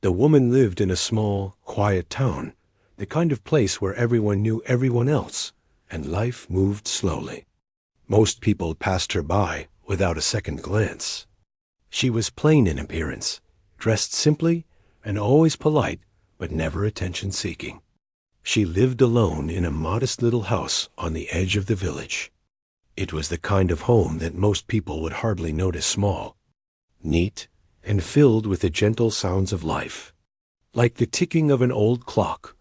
The woman lived in a small, quiet town, the kind of place where everyone knew everyone else, and life moved slowly. Most people passed her by without a second glance. She was plain in appearance, dressed simply, and always polite, but never attention-seeking. She lived alone in a modest little house on the edge of the village. It was the kind of home that most people would hardly notice small, neat, and filled with the gentle sounds of life, like the ticking of an old clock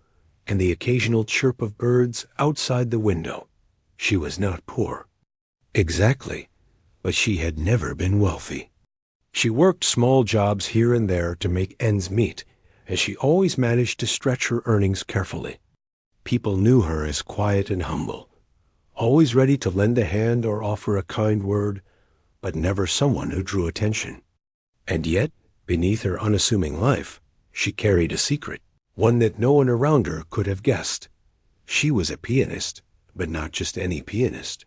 and the occasional chirp of birds outside the window. She was not poor. Exactly, but she had never been wealthy. She worked small jobs here and there to make ends meet, and she always managed to stretch her earnings carefully. People knew her as quiet and humble, always ready to lend a hand or offer a kind word, but never someone who drew attention. And yet, beneath her unassuming life, she carried a secret, one that no one around her could have guessed. She was a pianist, but not just any pianist.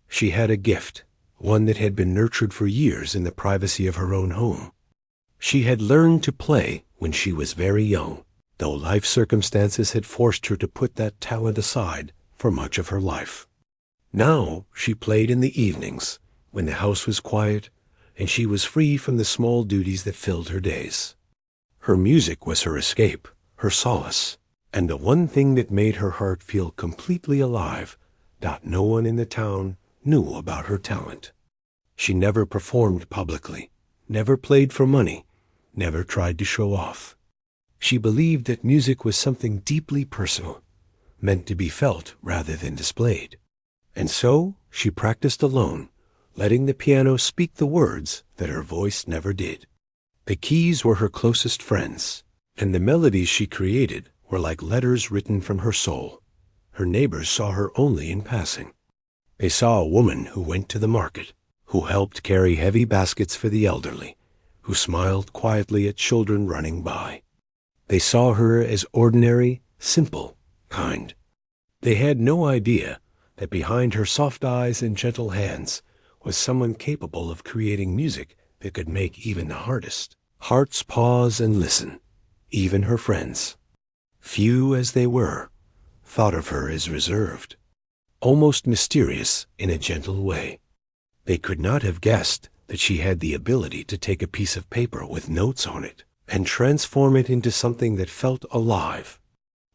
She had a gift, one that had been nurtured for years in the privacy of her own home. She had learned to play when she was very young, though life circumstances had forced her to put that talent aside for much of her life. Now she played in the evenings, when the house was quiet, and she was free from the small duties that filled her days. Her music was her escape, her solace, and the one thing that made her heart feel completely alive. No one in the town knew about her talent. She never performed publicly, never played for money, never tried to show off. She believed that music was something deeply personal, meant to be felt rather than displayed. And so she practiced alone, letting the piano speak the words that her voice never did. The keys were her closest friends, and the melodies she created were like letters written from her soul. Her neighbors saw her only in passing. They saw a woman who went to the market, who helped carry heavy baskets for the elderly, who smiled quietly at children running by. They saw her as ordinary, simple, kind. They had no idea that behind her soft eyes and gentle hands was someone capable of creating music that could make even the hardest hearts pause and listen. Even her friends, few as they were, thought of her as reserved, almost mysterious in a gentle way. They could not have guessed that she had the ability to take a piece of paper with notes on it and transform it into something that felt alive,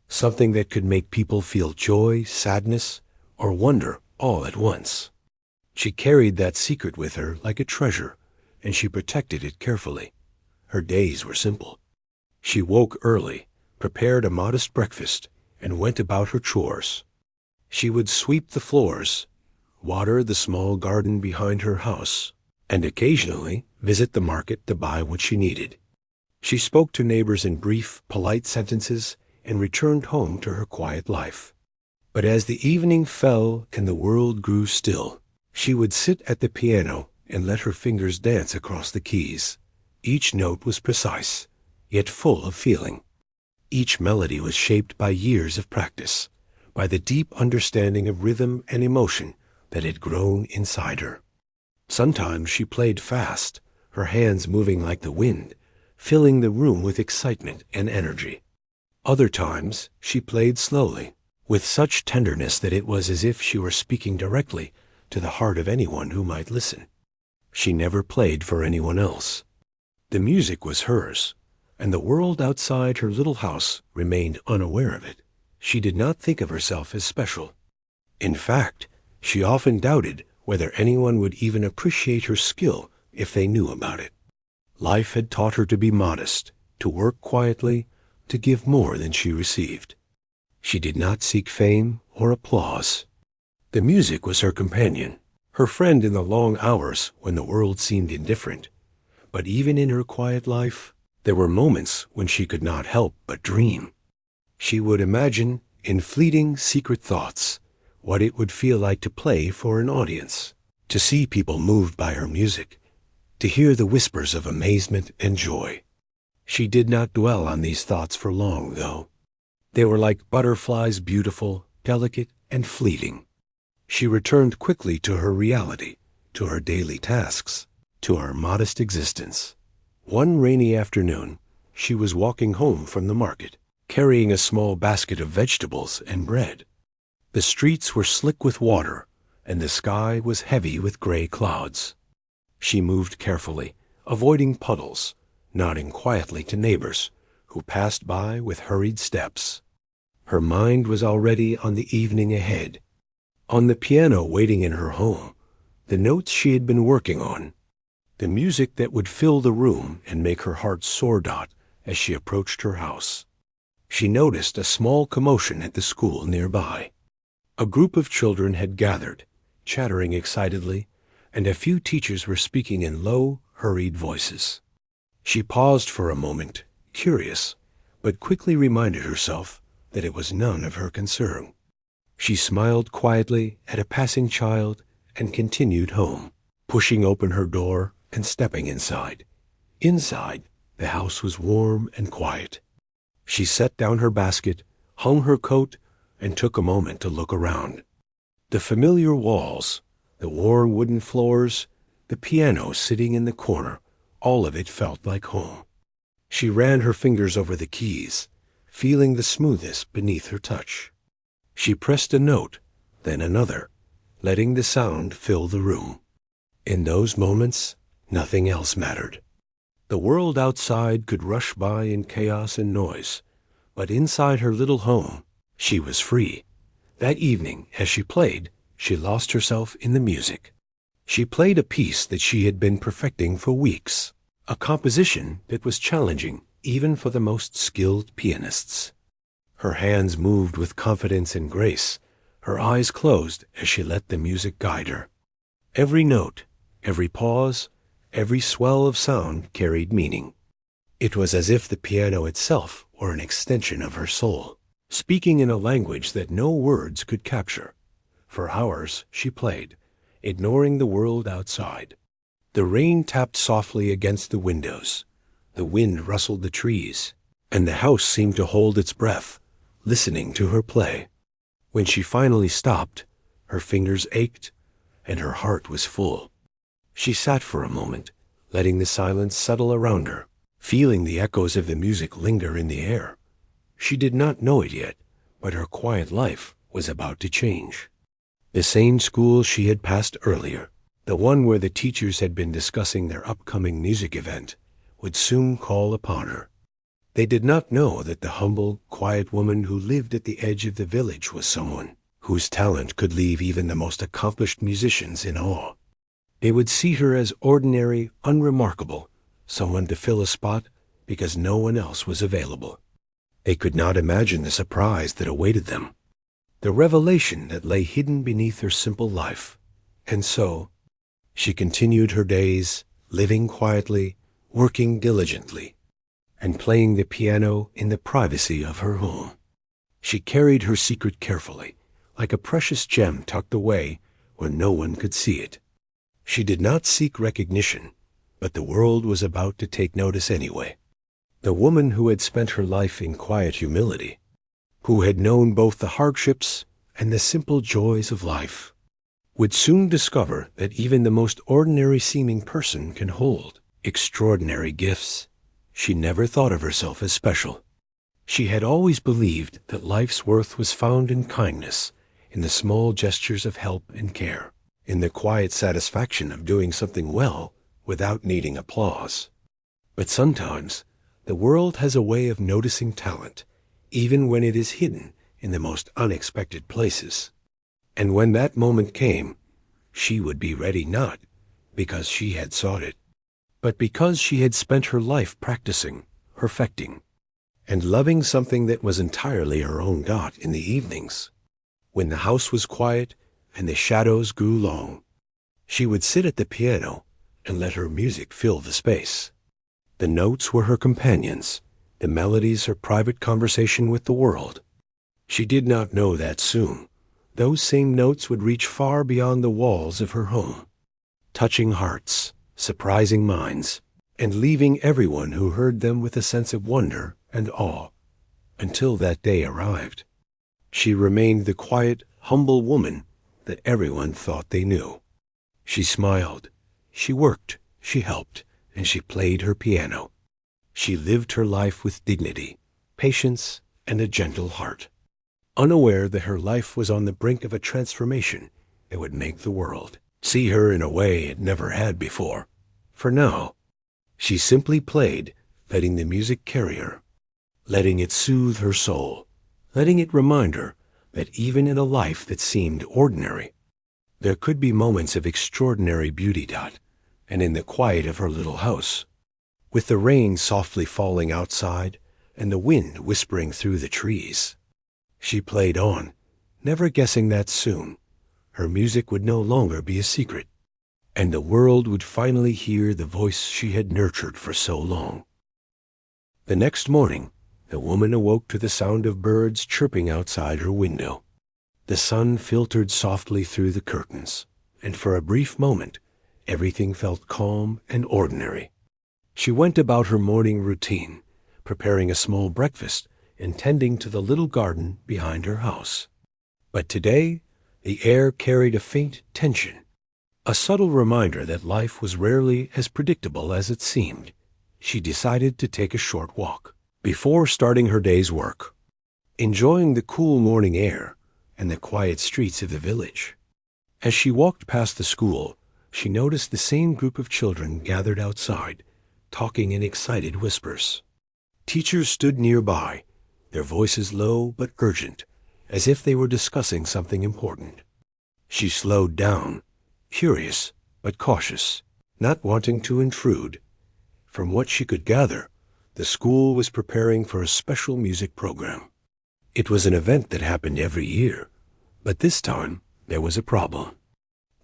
something that could make people feel joy, sadness, or wonder all at once. She carried that secret with her like a treasure, and she protected it carefully. Her days were simple. She woke early, prepared a modest breakfast, and went about her chores. She would sweep the floors, water the small garden behind her house, and occasionally visit the market to buy what she needed. She spoke to neighbors in brief, polite sentences and returned home to her quiet life. But as the evening fell and the world grew still, she would sit at the piano and let her fingers dance across the keys. Each note was precise, yet full of feeling. Each melody was shaped by years of practice, by the deep understanding of rhythm and emotion that had grown inside her. Sometimes she played fast, her hands moving like the wind, filling the room with excitement and energy. Other times she played slowly, with such tenderness that it was as if she were speaking directly to the heart of anyone who might listen. She never played for anyone else. The music was hers, and the world outside her little house remained unaware of it. She did not think of herself as special. In fact, she often doubted whether anyone would even appreciate her skill if they knew about it. Life had taught her to be modest, to work quietly, to give more than she received. She did not seek fame or applause. The music was her companion, her friend in the long hours when the world seemed indifferent. But even in her quiet life, there were moments when she could not help but dream. She would imagine, in fleeting, secret thoughts, what it would feel like to play for an audience, to see people moved by her music, to hear the whispers of amazement and joy. She did not dwell on these thoughts for long, though. They were like butterflies, beautiful, delicate, and fleeting. She returned quickly to her reality, to her daily tasks, to her modest existence. One rainy afternoon, She was walking home from the market, carrying a small basket of vegetables and bread. The streets were slick with water, and the sky was heavy with gray clouds. She moved carefully, avoiding puddles, nodding quietly to neighbors who passed by with hurried steps. Her mind was already on the evening ahead. On the piano waiting in her home, the notes she had been working on, the music that would fill the room and make her heart soar as she approached her house. She noticed a small commotion at the school nearby. A group of children had gathered, chattering excitedly, and a few teachers were speaking in low, hurried voices. She paused for a moment, curious, but quickly reminded herself that it was none of her concern. She smiled quietly at a passing child and continued home, pushing open her door and stepping inside. Inside, the house was warm and quiet. She set down her basket, hung her coat, and took a moment to look around. The familiar walls, the worn wooden floors, the piano sitting in the corner, all of it felt like home. She ran her fingers over the keys, feeling the smoothness beneath her touch. She pressed a note, then another, letting the sound fill the room. In those moments, nothing else mattered. The world outside could rush by in chaos and noise, but inside her little home, she was free. That evening, as she played, she lost herself in the music. She played a piece that she had been perfecting for weeks, a composition that was challenging even for the most skilled pianists. Her hands moved with confidence and grace, her eyes closed as she let the music guide her. Every note, every pause, every swell of sound carried meaning. It was as if the piano itself were an extension of her soul, speaking in a language that no words could capture. For hours she played, ignoring the world outside. The rain tapped softly against the windows. The wind rustled the trees, and the house seemed to hold its breath, listening to her play. When she finally stopped, her fingers ached, and her heart was full. She sat for a moment, letting the silence settle around her, feeling the echoes of the music linger in the air. She did not know it yet, but her quiet life was about to change. The same school she had passed earlier, the one where the teachers had been discussing their upcoming music event, would soon call upon her. They did not know that the humble, quiet woman who lived at the edge of the village was someone whose talent could leave even the most accomplished musicians in awe. They would see her as ordinary, unremarkable, someone to fill a spot because no one else was available. They could not imagine the surprise that awaited them, the revelation that lay hidden beneath her simple life. And so, she continued her days, living quietly, working diligently, and playing the piano in the privacy of her home. She carried her secret carefully, like a precious gem tucked away where no one could see it. She did not seek recognition, but the world was about to take notice anyway. The woman who had spent her life in quiet humility, who had known both the hardships and the simple joys of life, would soon discover that even the most ordinary-seeming person can hold extraordinary gifts. She never thought of herself as special. She had always believed that life's worth was found in kindness, in the small gestures of help and care, in the quiet satisfaction of doing something well without needing applause. But sometimes the world has a way of noticing talent, even when it is hidden in the most unexpected places. And when that moment came, she would be ready not because she had sought it, but because she had spent her life practicing, perfecting, and loving something that was entirely her own dot in the evenings. When the house was quiet and the shadows grew long, she would sit at the piano and let her music fill the space. The notes were her companions, the melodies her private conversation with the world. She did not know that soon those same notes would reach far beyond the walls of her home, touching hearts, surprising minds, and leaving everyone who heard them with a sense of wonder and awe, until that day arrived. She remained the quiet, humble woman that everyone thought they knew. She smiled, she worked, she helped, and she played her piano. She lived her life with dignity, patience, and a gentle heart, unaware that her life was on the brink of a transformation that would make the world see her in a way it never had before. For now, she simply played, letting the music carry her, letting it soothe her soul, letting it remind her that even in a life that seemed ordinary, there could be moments of extraordinary beauty. And in the quiet of her little house, with the rain softly falling outside and the wind whispering through the trees, she played on, never guessing that soon her music would no longer be a secret, and the world would finally hear the voice she had nurtured for so long. The next morning, the woman awoke to the sound of birds chirping outside her window. The sun filtered softly through the curtains, and for a brief moment, everything felt calm and ordinary. She went about her morning routine, preparing a small breakfast and tending to the little garden behind her house. But today, the air carried a faint tension, a subtle reminder that life was rarely as predictable as it seemed. She decided to take a short walk before starting her day's work, enjoying the cool morning air and the quiet streets of the village. As she walked past the school, she noticed the same group of children gathered outside, talking in excited whispers. Teachers stood nearby, their voices low but urgent, as if they were discussing something important. She slowed down, curious but cautious, not wanting to intrude. From what she could gather, the school was preparing for a special music program. It was an event that happened every year, but this time there was a problem.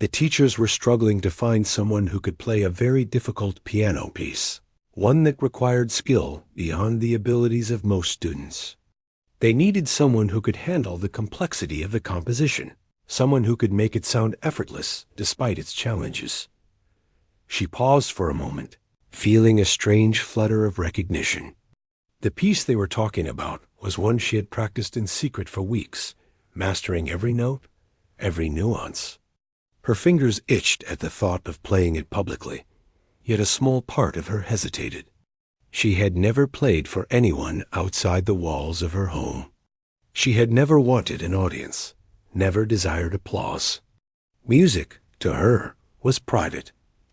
The teachers were struggling to find someone who could play a very difficult piano piece, one that required skill beyond the abilities of most students. They needed someone who could handle the complexity of the composition, someone who could make it sound effortless despite its challenges. She paused for a moment, feeling a strange flutter of recognition. The piece they were talking about was one she had practiced in secret for weeks, mastering every note, every nuance. Her fingers itched at the thought of playing it publicly, yet a small part of her hesitated. She had never played for anyone outside the walls of her home. She had never wanted an audience, never desired applause. Music, to her, was private,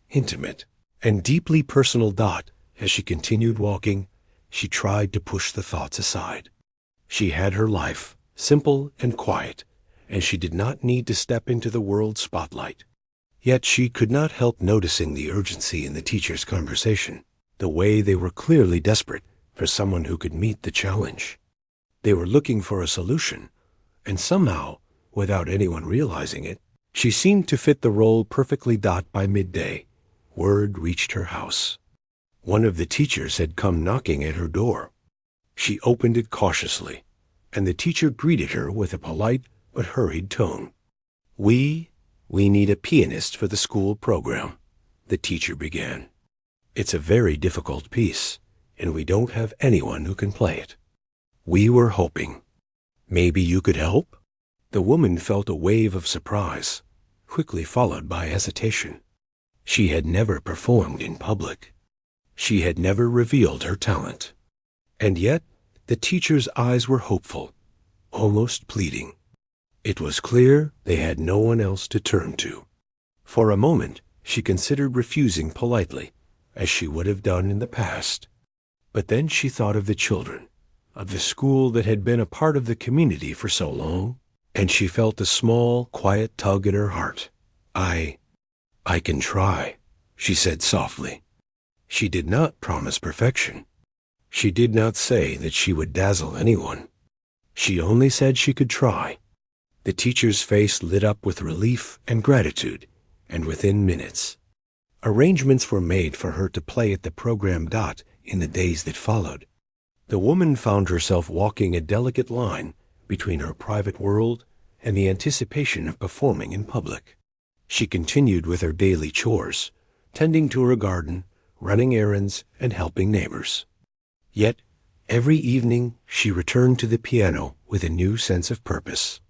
intimate, and deeply personal. As she continued walking, she tried to push the thoughts aside. She had her life, simple and quiet, and she did not need to step into the world's spotlight. Yet she could not help noticing the urgency in the teachers' conversation, the way they were clearly desperate for someone who could meet the challenge. They were looking for a solution, and somehow, without anyone realizing it, she seemed to fit the role perfectly. By midday, word reached her house. One of the teachers had come knocking at her door. She opened it cautiously, and the teacher greeted her with a polite but hurried tone. We need a pianist for the school program," the teacher began. "It's a very difficult piece, and we don't have anyone who can play it. We were hoping. Maybe you could help?" The woman felt a wave of surprise, quickly followed by hesitation. She had never performed in public. She had never revealed her talent. And yet, the teacher's eyes were hopeful, almost pleading. It was clear they had no one else to turn to. For a moment, she considered refusing politely, as she would have done in the past. But then she thought of the children, of the school that had been a part of the community for so long, and she felt a small, quiet tug at her heart. I can try," she said softly. She did not promise perfection. She did not say that she would dazzle anyone. She only said she could try. The teacher's face lit up with relief and gratitude, and within minutes, arrangements were made for her to play at the program. In the days that followed, the woman found herself walking a delicate line between her private world and the anticipation of performing in public. She continued with her daily chores, tending to her garden, running errands, and helping neighbors. Yet, every evening she returned to the piano with a new sense of purpose.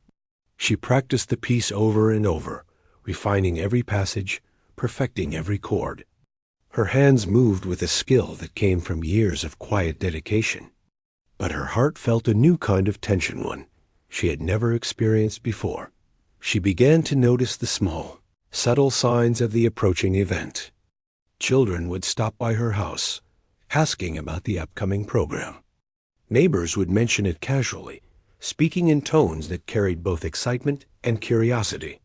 She practiced the piece over and over, refining every passage, perfecting every chord. Her hands moved with a skill that came from years of quiet dedication. But her heart felt a new kind of tension, one she had never experienced before. She began to notice the small, subtle signs of the approaching event. Children would stop by her house, asking about the upcoming program. Neighbors would mention it casually, speaking in tones that carried both excitement and curiosity.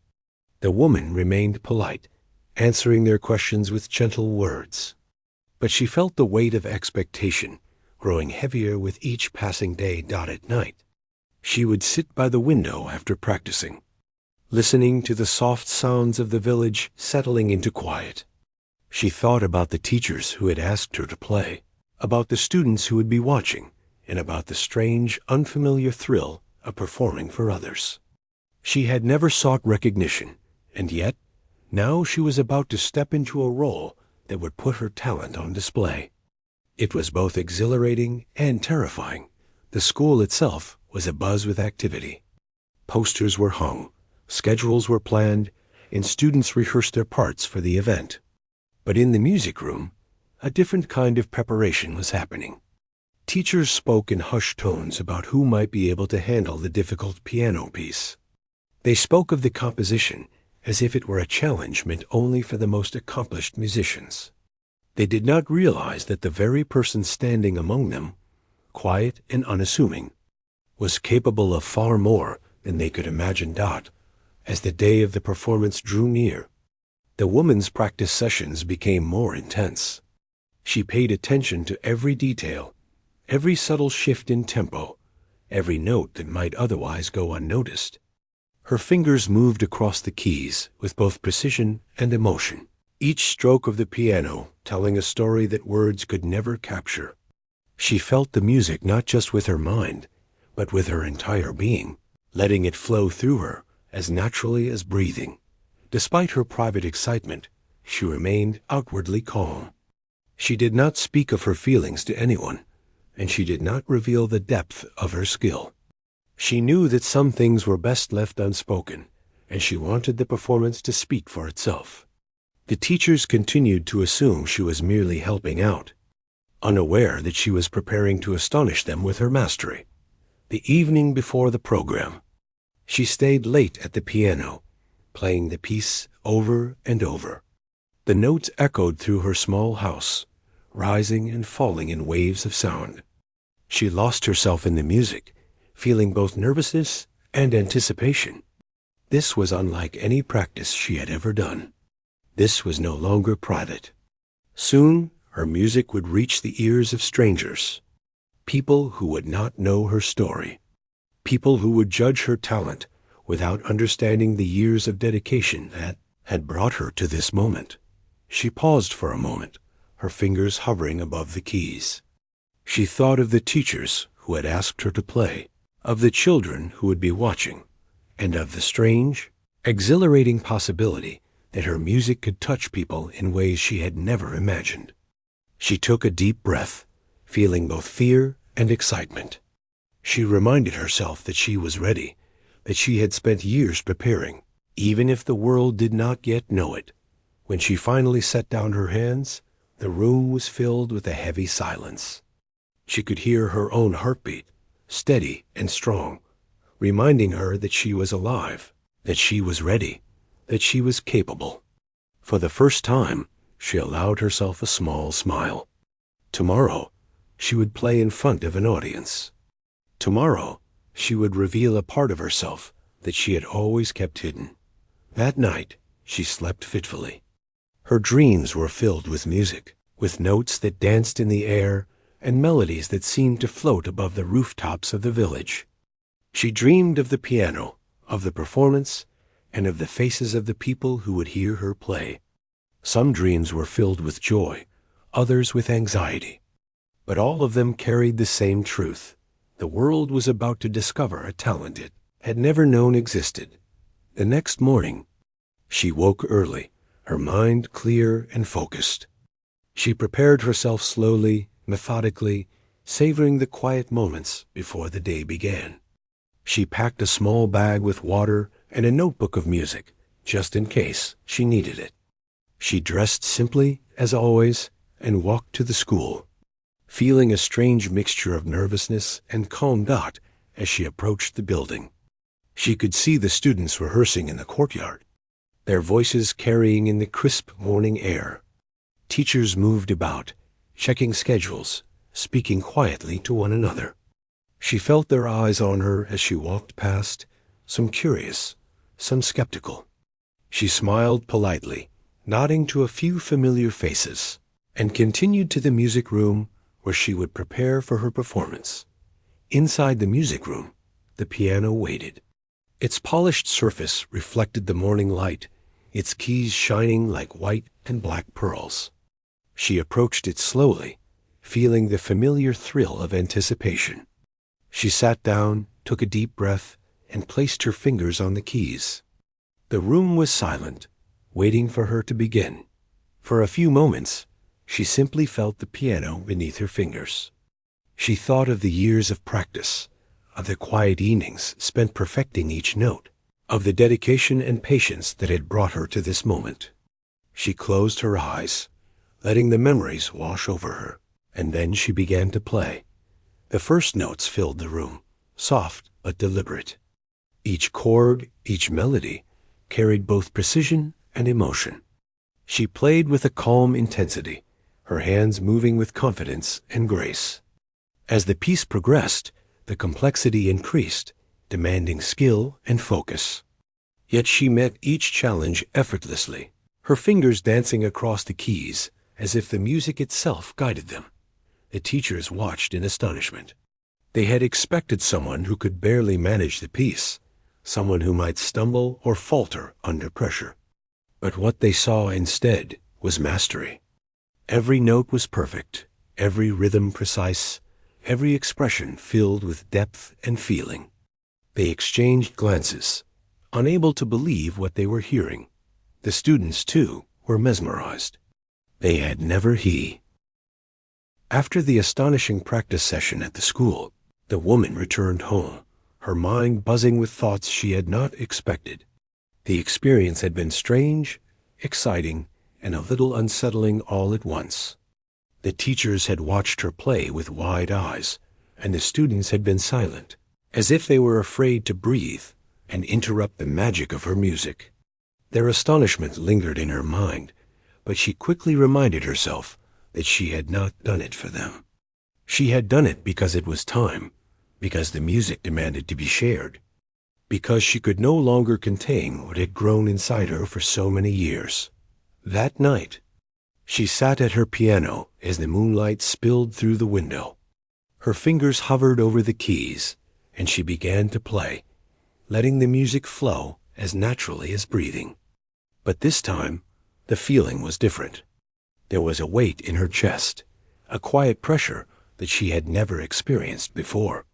The woman remained polite, answering their questions with gentle words. But she felt the weight of expectation growing heavier with each passing day. At night, she would sit by the window after practicing, listening to the soft sounds of the village settling into quiet. She thought about the teachers who had asked her to play, about the students who would be watching, and about the strange, unfamiliar thrill of performing for others. She had never sought recognition, and yet, now she was about to step into a role that would put her talent on display. It was both exhilarating and terrifying. The school itself was abuzz with activity. Posters were hung, schedules were planned, and students rehearsed their parts for the event. But in the music room, a different kind of preparation was happening. Teachers spoke in hushed tones about who might be able to handle the difficult piano piece. They spoke of the composition as if it were a challenge meant only for the most accomplished musicians. They did not realize that the very person standing among them, quiet and unassuming, was capable of far more than they could imagine. As the day of the performance drew near, the woman's practice sessions became more intense. She paid attention to every detail, every subtle shift in tempo, every note that might otherwise go unnoticed. Her fingers moved across the keys with both precision and emotion, each stroke of the piano telling a story that words could never capture. She felt the music not just with her mind, but with her entire being, letting it flow through her as naturally as breathing. Despite her private excitement, she remained outwardly calm. She did not speak of her feelings to anyone, and she did not reveal the depth of her skill. She knew that some things were best left unspoken, and she wanted the performance to speak for itself. The teachers continued to assume she was merely helping out, unaware that she was preparing to astonish them with her mastery. The evening before the program, she stayed late at the piano, playing the piece over and over. The notes echoed through her small house, rising and falling in waves of sound. She lost herself in the music, feeling both nervousness and anticipation. This was unlike any practice she had ever done. This was no longer private. Soon, her music would reach the ears of strangers, people who would not know her story, people who would judge her talent without understanding the years of dedication that had brought her to this moment. She paused for a moment, her fingers hovering above the keys. She thought of the teachers who had asked her to play, of the children who would be watching, and of the strange, exhilarating possibility that her music could touch people in ways she had never imagined. She took a deep breath, feeling both fear and excitement. She reminded herself that she was ready, that she had spent years preparing, even if the world did not yet know it. When she finally set down her hands, the room was filled with a heavy silence. She could hear her own heartbeat, steady and strong, reminding her that she was alive, that she was ready, that she was capable. For the first time, she allowed herself a small smile. Tomorrow, she would play in front of an audience. Tomorrow, she would reveal a part of herself that she had always kept hidden. That night, she slept fitfully. Her dreams were filled with music, with notes that danced in the air and melodies that seemed to float above the rooftops of the village. She dreamed of the piano, of the performance, and of the faces of the people who would hear her play. Some dreams were filled with joy, others with anxiety. But all of them carried the same truth. The world was about to discover a talent it had never known existed. The next morning, she woke early, her mind clear and focused. She prepared herself slowly, methodically, savoring the quiet moments before the day began. She packed a small bag with water and a notebook of music, just in case she needed it. She dressed simply, as always, and walked to the school, feeling a strange mixture of nervousness and calm as she approached the building. She could see the students rehearsing in the courtyard, their voices carrying in the crisp morning air. Teachers moved about, checking schedules, speaking quietly to one another. She felt their eyes on her as she walked past, some curious, some skeptical. She smiled politely, nodding to a few familiar faces, and continued to the music room where she would prepare for her performance. Inside the music room, the piano waited. Its polished surface reflected the morning light, its keys shining like white and black pearls. She approached it slowly, feeling the familiar thrill of anticipation. She sat down, took a deep breath, and placed her fingers on the keys. The room was silent, waiting for her to begin. For a few moments, she simply felt the piano beneath her fingers. She thought of the years of practice, of the quiet evenings spent perfecting each note, of the dedication and patience that had brought her to this moment. She closed her eyes, letting the memories wash over her, and then she began to play. The first notes filled the room, soft but deliberate. Each chord, each melody, carried both precision and emotion. She played with a calm intensity, her hands moving with confidence and grace. As the piece progressed, the complexity increased, demanding skill and focus. Yet she met each challenge effortlessly, her fingers dancing across the keys as if the music itself guided them. The teachers watched in astonishment. They had expected someone who could barely manage the piece, someone who might stumble or falter under pressure. But what they saw instead was mastery. Every note was perfect, every rhythm precise, every expression filled with depth and feeling. They exchanged glances, unable to believe what they were hearing. The students, too, were mesmerized. They had never After the astonishing practice session at the school, the woman returned home, her mind buzzing with thoughts she had not expected. The experience had been strange, exciting, and a little unsettling all at once. The teachers had watched her play with wide eyes, and the students had been silent, as if they were afraid to breathe and interrupt the magic of her music. Their astonishment lingered in her mind, but she quickly reminded herself that she had not done it for them. She had done it because it was time, because the music demanded to be shared, because she could no longer contain what had grown inside her for so many years. That night, she sat at her piano as the moonlight spilled through the window. Her fingers hovered over the keys, and she began to play, letting the music flow as naturally as breathing. But this time, the feeling was different. There was a weight in her chest, a quiet pressure that she had never experienced before.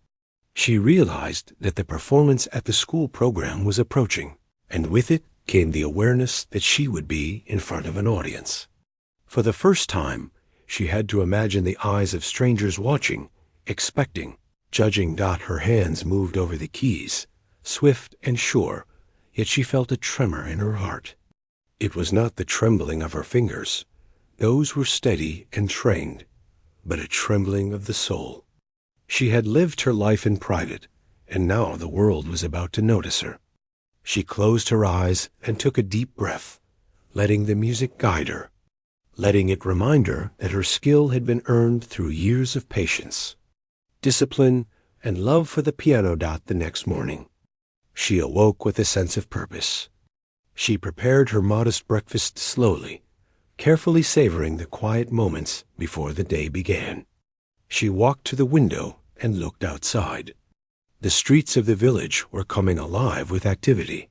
She realized that the performance at the school program was approaching, and with it came the awareness that she would be in front of an audience. For the first time, she had to imagine the eyes of strangers watching, expecting, judging. Her hands moved over the keys, swift and sure, yet she felt a tremor in her heart. It was not the trembling of her fingers. Those were steady and trained, but a trembling of the soul. She had lived her life in private, and now the world was about to notice her. She closed her eyes and took a deep breath, letting the music guide her, letting it remind her that her skill had been earned through years of patience, discipline, and love for the piano. The next morning, she awoke with a sense of purpose. She prepared her modest breakfast slowly, carefully savoring the quiet moments before the day began. She walked to the window and looked outside. The streets of the village were coming alive with activity.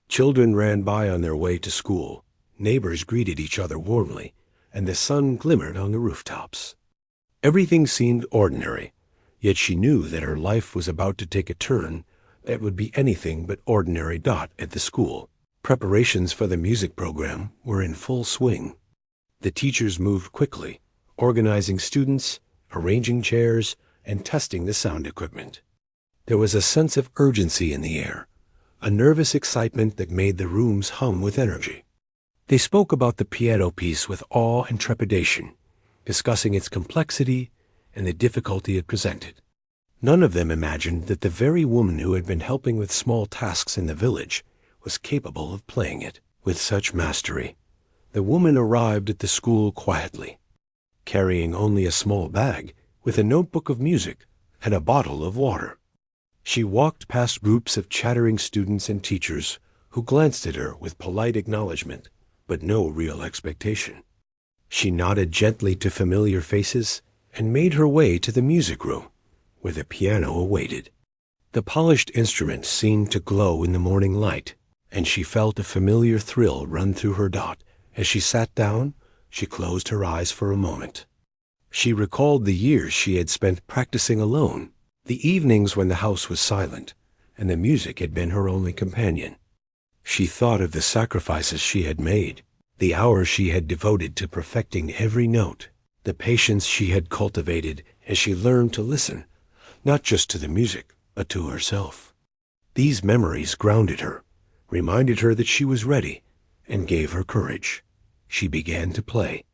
Children ran by on their way to school, neighbors greeted each other warmly, and the sun glimmered on the rooftops. Everything seemed ordinary, yet she knew that her life was about to take a turn that would be anything but ordinary. At the school, preparations for the music program were in full swing. The teachers moved quickly, organizing students, arranging chairs, and testing the sound equipment. There was a sense of urgency in the air, a nervous excitement that made the rooms hum with energy. They spoke about the piano piece with awe and trepidation, discussing its complexity and the difficulty it presented. None of them imagined that the very woman who had been helping with small tasks in the village was capable of playing it with such mastery. The woman arrived at the school quietly, carrying only a small bag with a notebook of music and a bottle of water. She walked past groups of chattering students and teachers who glanced at her with polite acknowledgement, but no real expectation. She nodded gently to familiar faces and made her way to the music room, where the piano awaited. The polished instrument seemed to glow in the morning light, and she felt a familiar thrill run through her dot. As she sat down, she closed her eyes for a moment. She recalled the years she had spent practicing alone, the evenings when the house was silent, and the music had been her only companion. She thought of the sacrifices she had made, the hours she had devoted to perfecting every note, the patience she had cultivated as she learned to listen, not just to the music, but to herself. These memories grounded her, reminded her that she was ready, and gave her courage. She began to play.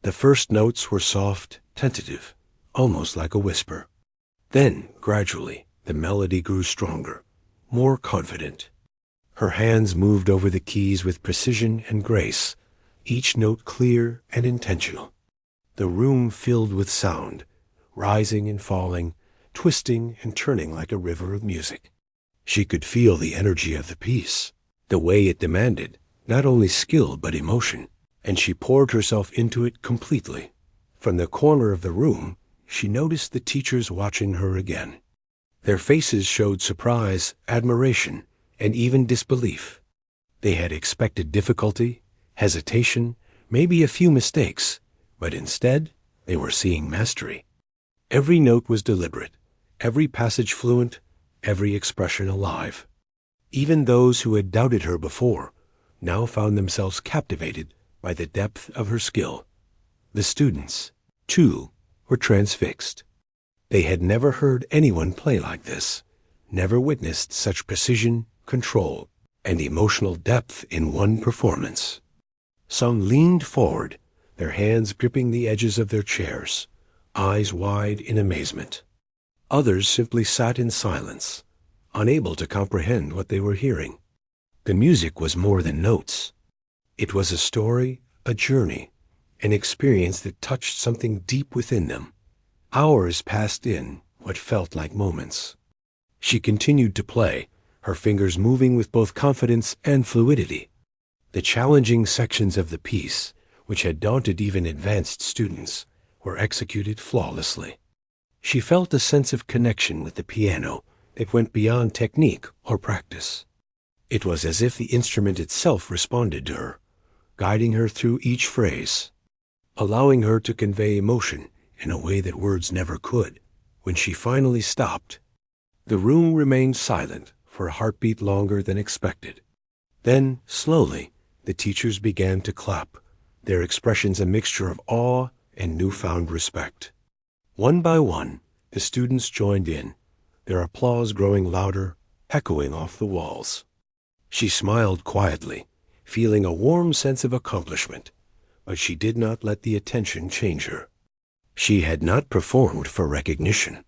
The first notes were soft, tentative, almost like a whisper. Then, gradually, the melody grew stronger, more confident. Her hands moved over the keys with precision and grace, each note clear and intentional. The room filled with sound, rising and falling, twisting and turning like a river of music. She could feel the energy of the piece, the way it demanded not only skill but emotion, and she poured herself into it completely. From the corner of the room, she noticed the teachers watching her again. Their faces showed surprise, admiration, and even disbelief. They had expected difficulty, hesitation, maybe a few mistakes, but instead they were seeing mastery. Every note was deliberate, every passage fluent, every expression alive. Even those who had doubted her before now found themselves captivated by the depth of her skill. The students, too, were transfixed. They had never heard anyone play like this, never witnessed such precision, control, and emotional depth in one performance. Some leaned forward, their hands gripping the edges of their chairs, eyes wide in amazement. Others simply sat in silence, unable to comprehend what they were hearing. The music was more than notes. It was a story, a journey, an experience that touched something deep within them. Hours passed in what felt like moments. She continued to play, her fingers moving with both confidence and fluidity. The challenging sections of the piece, which had daunted even advanced students, were executed flawlessly. She felt a sense of connection with the piano that went beyond technique or practice. It was as if the instrument itself responded to her, guiding her through each phrase, allowing her to convey emotion in a way that words never could. When she finally stopped, the room remained silent for a heartbeat longer than expected. Then, slowly, the teachers began to clap, their expressions a mixture of awe and newfound respect. One by one, the students joined in, their applause growing louder, echoing off the walls. She smiled quietly, feeling a warm sense of accomplishment, but she did not let the attention change her. She had not performed for recognition.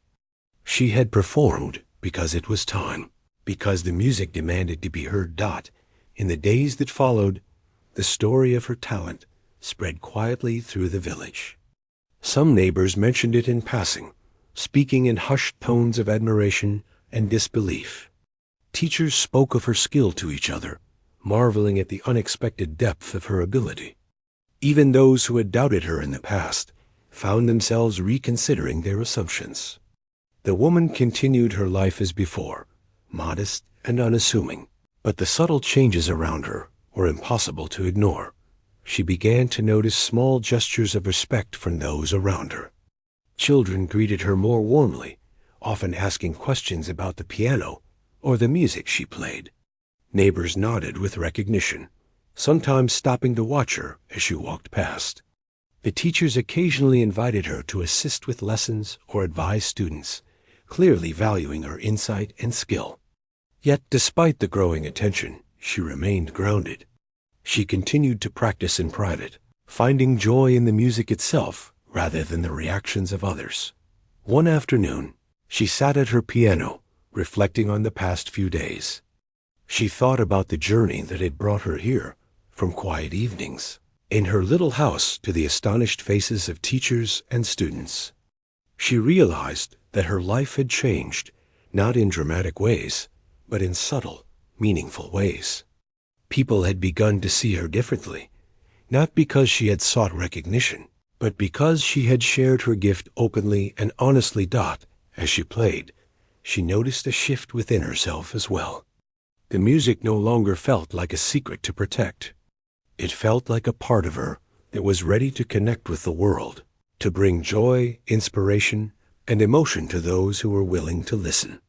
She had performed because it was time, because the music demanded to be heard. In the days that followed, the story of her talent spread quietly through the village. Some neighbors mentioned it in passing, speaking in hushed tones of admiration and disbelief. Teachers spoke of her skill to each other, marveling at the unexpected depth of her ability. Even those who had doubted her in the past found themselves reconsidering their assumptions. The woman continued her life as before, modest and unassuming, but the subtle changes around her were impossible to ignore. She began to notice small gestures of respect from those around her. Children greeted her more warmly, often asking questions about the piano or the music she played. Neighbors nodded with recognition, sometimes stopping to watch her as she walked past. The teachers occasionally invited her to assist with lessons or advise students, clearly valuing her insight and skill. Yet, despite the growing attention, she remained grounded. She continued to practice in private, finding joy in the music itself rather than the reactions of others. One afternoon, she sat at her piano, reflecting on the past few days. She thought about the journey that had brought her here, from quiet evenings in her little house to the astonished faces of teachers and students. She realized that her life had changed, not in dramatic ways, but in subtle, meaningful ways. People had begun to see her differently, not because she had sought recognition, but because she had shared her gift openly and honestly. As she played, she noticed a shift within herself as well. The music no longer felt like a secret to protect. It felt like a part of her that was ready to connect with the world, to bring joy, inspiration, and emotion to those who were willing to listen.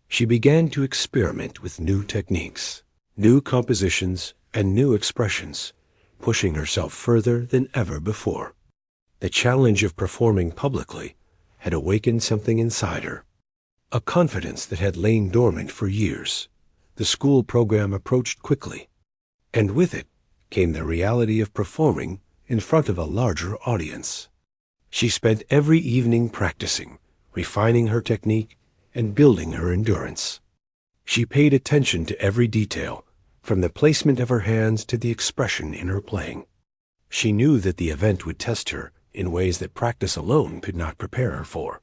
She began to experiment with new techniques, new compositions, and new expressions, pushing herself further than ever before. The challenge of performing publicly had awakened something inside her, a confidence that had lain dormant for years. The school program approached quickly, and with it came the reality of performing in front of a larger audience. She spent every evening practicing, refining her technique, and building her endurance. She paid attention to every detail, from the placement of her hands to the expression in her playing. She knew that the event would test her in ways that practice alone could not prepare her for,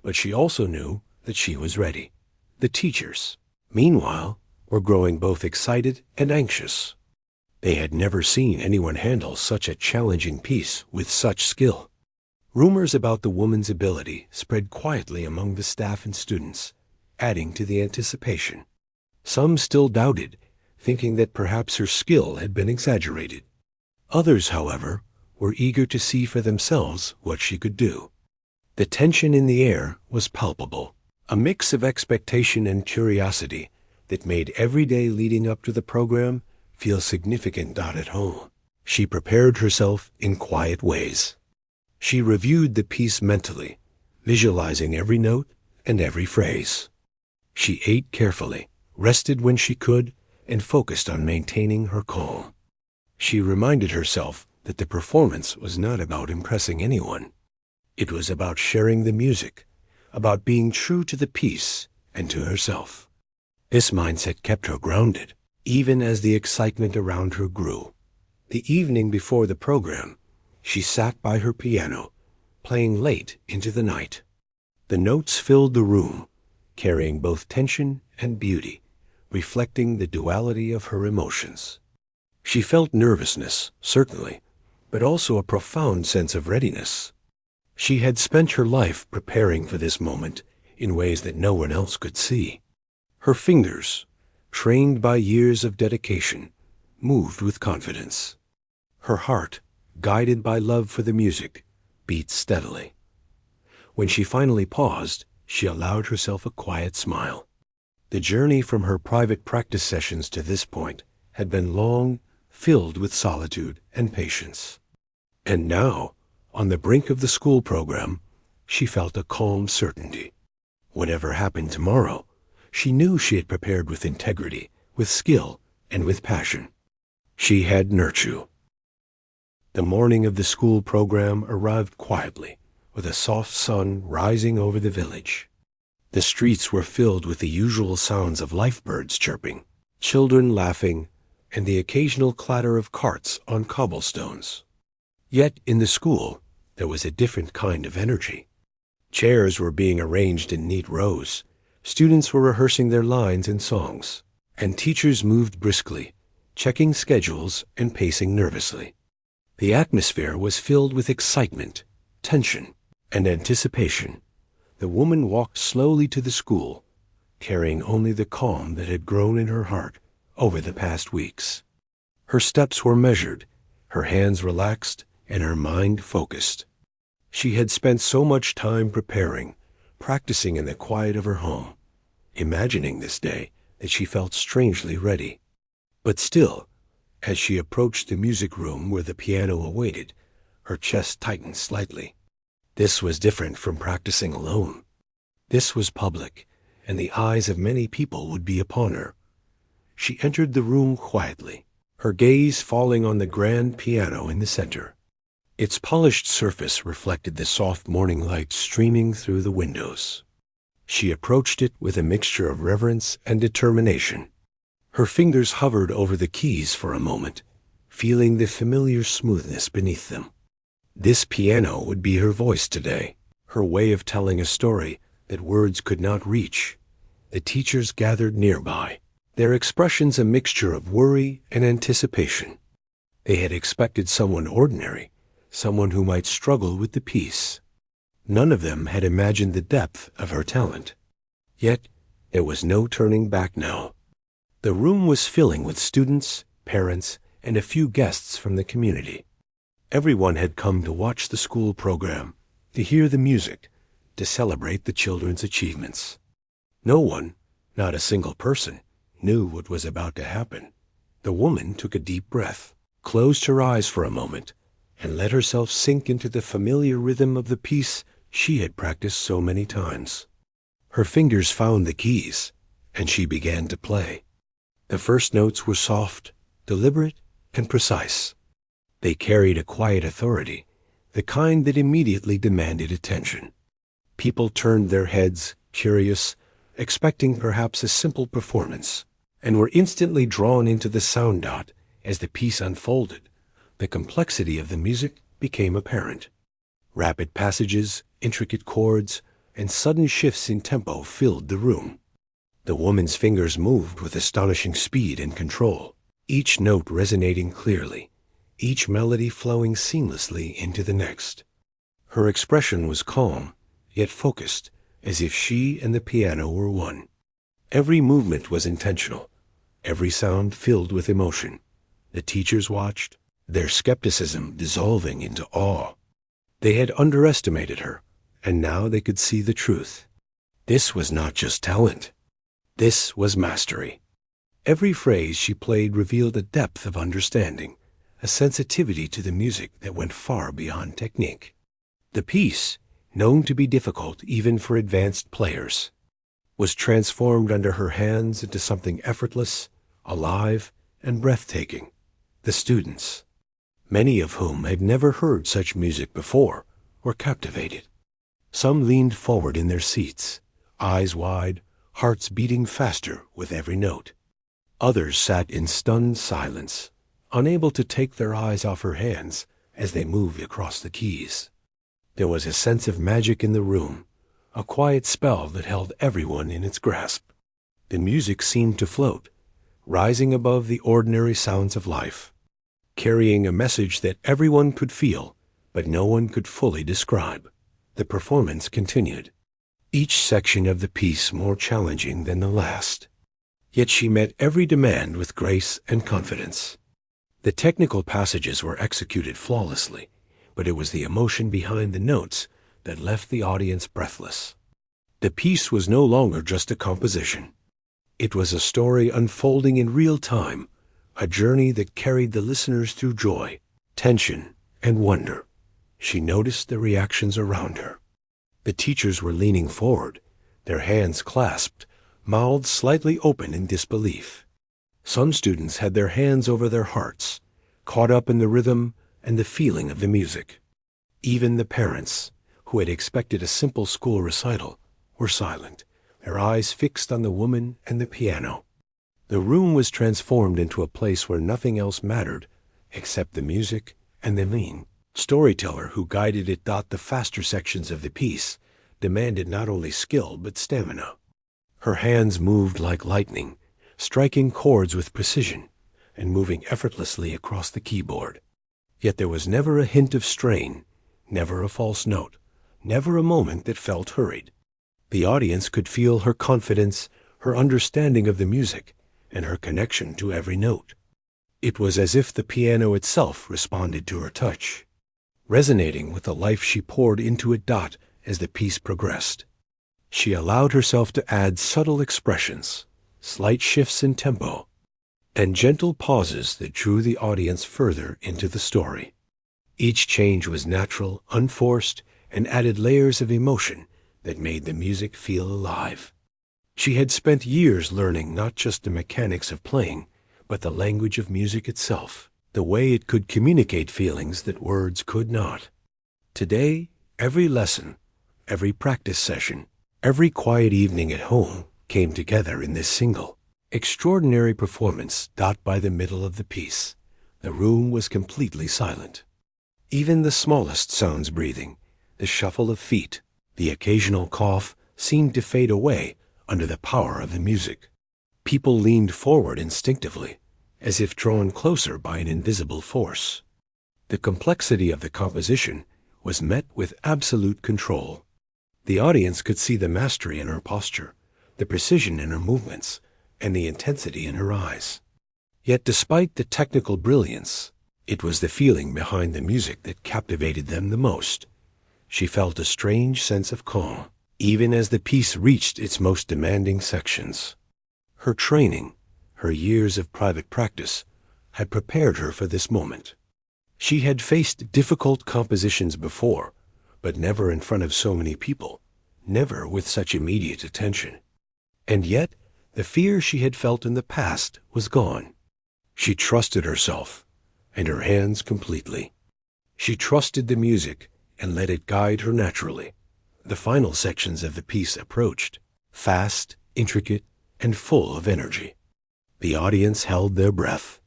but she also knew that she was ready. The teachers, meanwhile, were growing both excited and anxious. They had never seen anyone handle such a challenging piece with such skill. Rumors about the woman's ability spread quietly among the staff and students, adding to the anticipation. Some still doubted, thinking that perhaps her skill had been exaggerated. Others, however, were eager to see for themselves what she could do. The tension in the air was palpable, a mix of expectation and curiosity that made every day leading up to the program feel significant. At home, she prepared herself in quiet ways. She reviewed the piece mentally, visualizing every note and every phrase. She ate carefully, rested when she could, and focused on maintaining her calm. She reminded herself that the performance was not about impressing anyone. It was about sharing the music, about being true to the piece and to herself. This mindset kept her grounded, even as the excitement around her grew. The evening before the program, she sat by her piano, playing late into the night. The notes filled the room, carrying both tension and beauty, reflecting the duality of her emotions. She felt nervousness, certainly, but also a profound sense of readiness. She had spent her life preparing for this moment in ways that no one else could see. Her fingers, trained by years of dedication, moved with confidence. Her heart, guided by love for the music, beat steadily. When she finally paused, she allowed herself a quiet smile. The journey from her private practice sessions to this point had been long, filled with solitude and patience. And now, on the brink of the school program, she felt a calm certainty. Whatever happened tomorrow, she knew she had prepared with integrity, with skill, and with passion. She had nurture. The morning of the school program arrived quietly, with a soft sun rising over the village. The streets were filled with the usual sounds of life birds chirping, children laughing, and the occasional clatter of carts on cobblestones. Yet in the school, there was a different kind of energy. Chairs were being arranged in neat rows, students were rehearsing their lines and songs, and teachers moved briskly, checking schedules and pacing nervously. The atmosphere was filled with excitement, tension, and anticipation. The woman walked slowly to the school, carrying only the calm that had grown in her heart over the past weeks. Her steps were measured, her hands relaxed, and her mind focused. She had spent so much time preparing, practicing in the quiet of her home, imagining this day that she felt strangely ready. But still, as she approached the music room where the piano awaited, her chest tightened slightly. This was different from practicing alone. This was public, and the eyes of many people would be upon her. She entered the room quietly, her gaze falling on the grand piano in the center. Its polished surface reflected the soft morning light streaming through the windows. She approached it with a mixture of reverence and determination. Her fingers hovered over the keys for a moment, feeling the familiar smoothness beneath them. This piano would be her voice today, her way of telling a story that words could not reach. The teachers gathered nearby, their expressions a mixture of worry and anticipation. They had expected someone ordinary, someone who might struggle with the piece. None of them had imagined the depth of her talent. Yet there was no turning back now. The room was filling with students, parents, and a few guests from the community. Everyone had come to watch the school program, to hear the music, to celebrate the children's achievements. No one, not a single person, knew what was about to happen. The woman took a deep breath, closed her eyes for a moment, and let herself sink into the familiar rhythm of the piece she had practiced so many times. Her fingers found the keys, and she began to play. The first notes were soft, deliberate, and precise. They carried a quiet authority, the kind that immediately demanded attention. People turned their heads, curious, expecting perhaps a simple performance, and were instantly drawn into the sound dot as the piece unfolded. The complexity of the music became apparent. Rapid passages, intricate chords, and sudden shifts in tempo filled the room. The woman's fingers moved with astonishing speed and control, each note resonating clearly, each melody flowing seamlessly into the next. Her expression was calm, yet focused, as if she and the piano were one. Every movement was intentional, every sound filled with emotion. The teachers watched, their skepticism dissolving into awe. They had underestimated her, and now they could see the truth. This was not just talent. This was mastery. Every phrase she played revealed a depth of understanding, a sensitivity to the music that went far beyond technique. The piece, known to be difficult even for advanced players, was transformed under her hands into something effortless, alive, and breathtaking. The students, many of whom had never heard such music before, were captivated. Some leaned forward in their seats, eyes wide, hearts beating faster with every note. Others sat in stunned silence, unable to take their eyes off her hands as they moved across the keys. There was a sense of magic in the room, a quiet spell that held everyone in its grasp. The music seemed to float, rising above the ordinary sounds of life, carrying a message that everyone could feel, but no one could fully describe. The performance continued, each section of the piece more challenging than the last. Yet she met every demand with grace and confidence. The technical passages were executed flawlessly, but it was the emotion behind the notes that left the audience breathless. The piece was no longer just a composition. It was a story unfolding in real time, a journey that carried the listeners through joy, tension, and wonder. She noticed the reactions around her. The teachers were leaning forward, their hands clasped, mouths slightly open in disbelief. Some students had their hands over their hearts, caught up in the rhythm and the feeling of the music. Even the parents, who had expected a simple school recital, were silent, their eyes fixed on the woman and the piano. The room was transformed into a place where nothing else mattered except the music and the mean storyteller who guided it. The faster sections of the piece demanded not only skill but stamina. Her hands moved like lightning, striking chords with precision and moving effortlessly across the keyboard. Yet there was never a hint of strain, never a false note, never a moment that felt hurried. The audience could feel her confidence, her understanding of the music, and her connection to every note. It was as if the piano itself responded to her touch, resonating with the life she poured into it. As the piece progressed, she allowed herself to add subtle expressions, slight shifts in tempo, and gentle pauses that drew the audience further into the story. Each change was natural, unforced, and added layers of emotion that made the music feel alive. She had spent years learning not just the mechanics of playing, but the language of music itself, the way it could communicate feelings that words could not. Today, every lesson, every practice session, every quiet evening at home came together in this single, extraordinary performance. By the middle of the piece, the room was completely silent. Even the smallest sounds, breathing, the shuffle of feet, the occasional cough, seemed to fade away under the power of the music. People leaned forward instinctively, as if drawn closer by an invisible force. The complexity of the composition was met with absolute control. The audience could see the mastery in her posture, the precision in her movements, and the intensity in her eyes. Yet despite the technical brilliance, it was the feeling behind the music that captivated them the most. She felt a strange sense of calm, even as the piece reached its most demanding sections. Her training, her years of private practice, had prepared her for this moment. She had faced difficult compositions before, but never in front of so many people, never with such immediate attention. And yet, the fear she had felt in the past was gone. She trusted herself and her hands completely. She trusted the music and let it guide her naturally. The final sections of the piece approached, fast, intricate, and full of energy. The audience held their breath.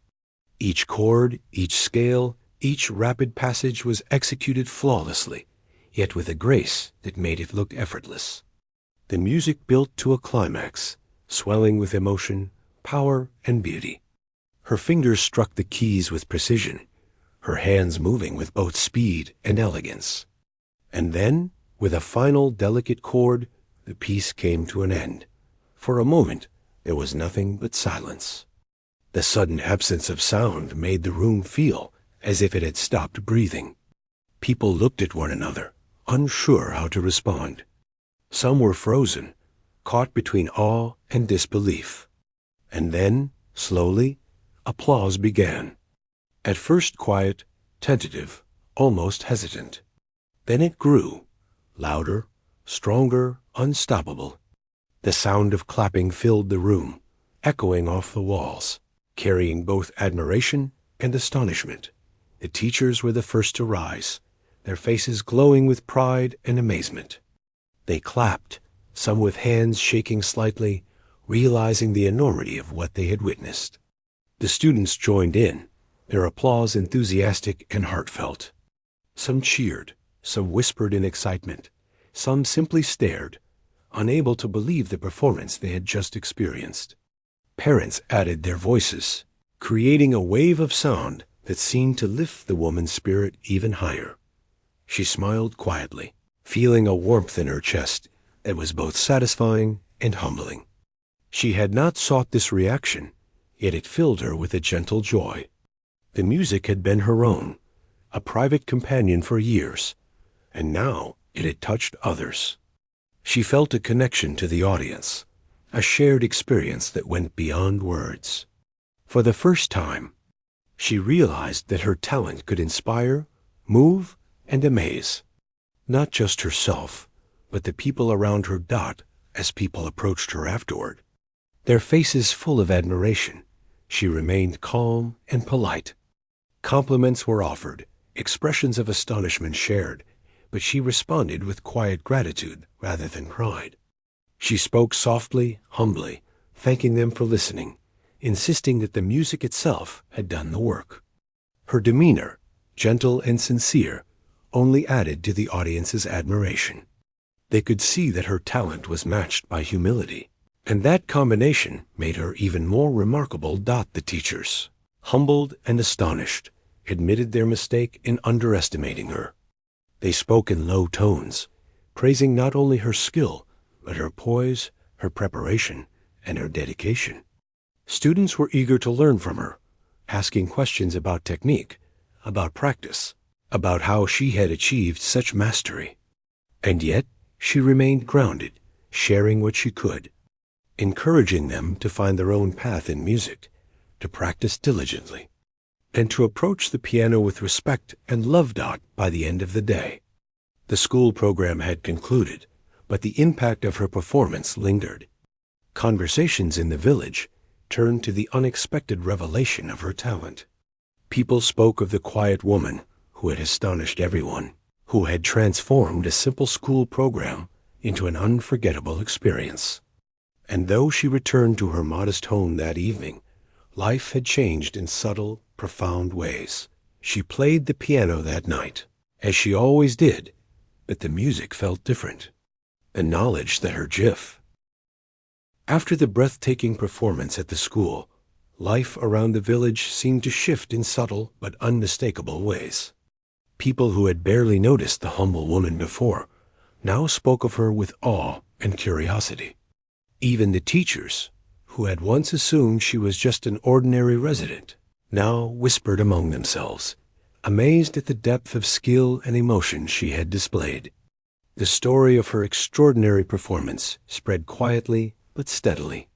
Each chord, each scale, each rapid passage was executed flawlessly, yet with a grace that made it look effortless. The music built to a climax, swelling with emotion, power, and beauty. Her fingers struck the keys with precision, her hands moving with both speed and elegance. And then, with a final delicate chord, the piece came to an end. For a moment, there was nothing but silence. The sudden absence of sound made the room feel as if it had stopped breathing. People looked at one another, unsure how to respond. Some were frozen, caught between awe and disbelief. And then, slowly, applause began. At first quiet, tentative, almost hesitant. Then it grew, louder, stronger, unstoppable. The sound of clapping filled the room, echoing off the walls, carrying both admiration and astonishment. The teachers were the first to rise, their faces glowing with pride and amazement. They clapped, some with hands shaking slightly, realizing the enormity of what they had witnessed. The students joined in, their applause enthusiastic and heartfelt. Some cheered, some whispered in excitement, some simply stared, unable to believe the performance they had just experienced. Parents added their voices, creating a wave of sound that seemed to lift the woman's spirit even higher. She smiled quietly, feeling a warmth in her chest that was both satisfying and humbling. She had not sought this reaction, yet it filled her with a gentle joy. The music had been her own, a private companion for years, and now it had touched others. She felt a connection to the audience, a shared experience that went beyond words. For the first time, she realized that her talent could inspire, move, and amaze, not just herself, but the people around her. As people approached her afterward, their faces full of admiration, she remained calm and polite. Compliments were offered, expressions of astonishment shared, but she responded with quiet gratitude rather than pride. She spoke softly, humbly, thanking them for listening, insisting that the music itself had done the work. Her demeanor, gentle and sincere, only added to the audience's admiration. They could see that her talent was matched by humility, and that combination made her even more remarkable. The teachers, humbled and astonished, admitted their mistake in underestimating her. They spoke in low tones, praising not only her skill, but her poise, her preparation, and her dedication. Students were eager to learn from her, asking questions about technique, about practice, about how she had achieved such mastery. And yet, she remained grounded, sharing what she could, encouraging them to find their own path in music, to practice diligently, and to approach the piano with respect and love. By the end of the day, the school program had concluded, but the impact of her performance lingered. Conversations in the village, turned to the unexpected revelation of her talent. People spoke of the quiet woman who had astonished everyone, who had transformed a simple school program into an unforgettable experience. And though she returned to her modest home that evening, life had changed in subtle, profound ways. She played the piano that night, as she always did, but the music felt different. The knowledge that her GIF. After the breathtaking performance at the school, life around the village seemed to shift in subtle but unmistakable ways. People who had barely noticed the humble woman before now spoke of her with awe and curiosity. Even the teachers, who had once assumed she was just an ordinary resident, now whispered among themselves, amazed at the depth of skill and emotion she had displayed. The story of her extraordinary performance spread quietly but steadily,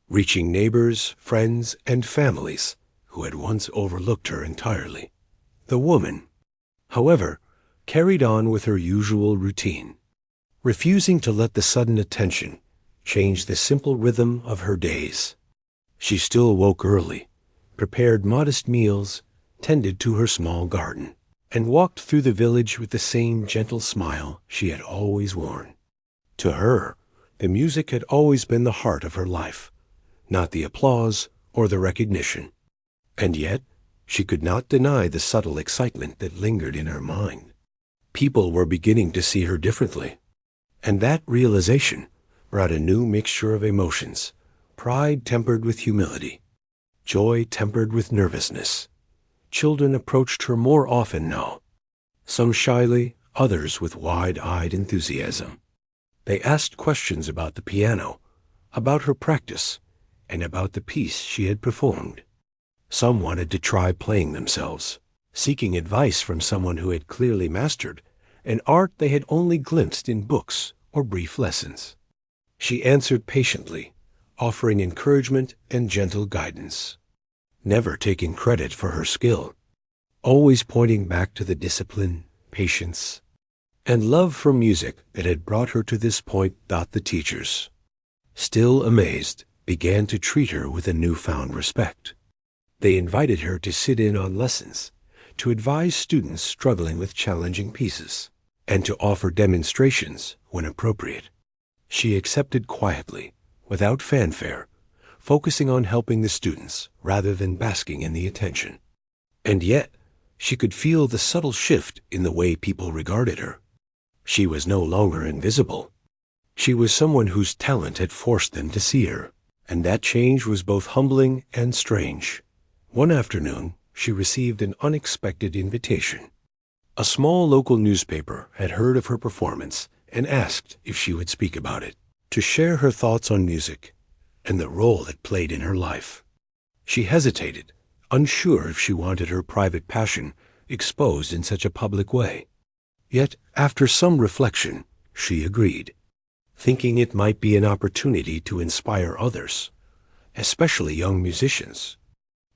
reaching neighbors, friends, and families who had once overlooked her entirely. The woman, however, carried on with her usual routine, refusing to let the sudden attention change the simple rhythm of her days. She still woke early, prepared modest meals, tended to her small garden, and walked through the village with the same gentle smile she had always worn. To her, the music had always been the heart of her life, not the applause or the recognition. And yet, she could not deny the subtle excitement that lingered in her mind. People were beginning to see her differently, and that realization brought a new mixture of emotions, pride tempered with humility, joy tempered with nervousness. Children approached her more often now, some shyly, others with wide-eyed enthusiasm. They asked questions about the piano, about her practice, and about the piece she had performed. Some wanted to try playing themselves, seeking advice from someone who had clearly mastered an art they had only glimpsed in books or brief lessons. She answered patiently, offering encouragement and gentle guidance, never taking credit for her skill, always pointing back to the discipline, patience, and love for music that had brought her to this point. The teachers, still amazed, began to treat her with a newfound respect. They invited her to sit in on lessons, to advise students struggling with challenging pieces, and to offer demonstrations when appropriate. She accepted quietly, without fanfare, focusing on helping the students rather than basking in the attention. And yet, she could feel the subtle shift in the way people regarded her. She was no longer invisible. She was someone whose talent had forced them to see her, and that change was both humbling and strange. One afternoon, she received an unexpected invitation. A small local newspaper had heard of her performance and asked if she would speak about it, to share her thoughts on music and the role it played in her life. She hesitated, unsure if she wanted her private passion exposed in such a public way. Yet, after some reflection, she agreed, thinking it might be an opportunity to inspire others, especially young musicians,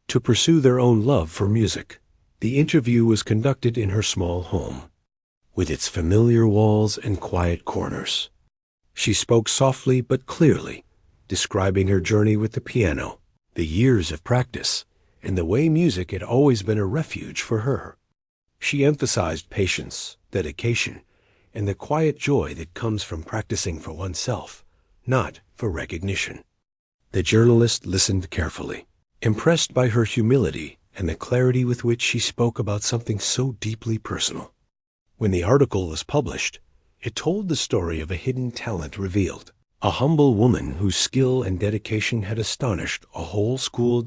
to pursue their own love for music. The interview was conducted in her small home, with its familiar walls and quiet corners. She spoke softly but clearly, describing her journey with the piano, the years of practice, and the way music had always been a refuge for her. She emphasized patience, dedication, and the quiet joy that comes from practicing for oneself, not for recognition. The journalist listened carefully, impressed by her humility and the clarity with which she spoke about something so deeply personal. When the article was published, it told the story of a hidden talent revealed, a humble woman whose skill and dedication had astonished a whole school.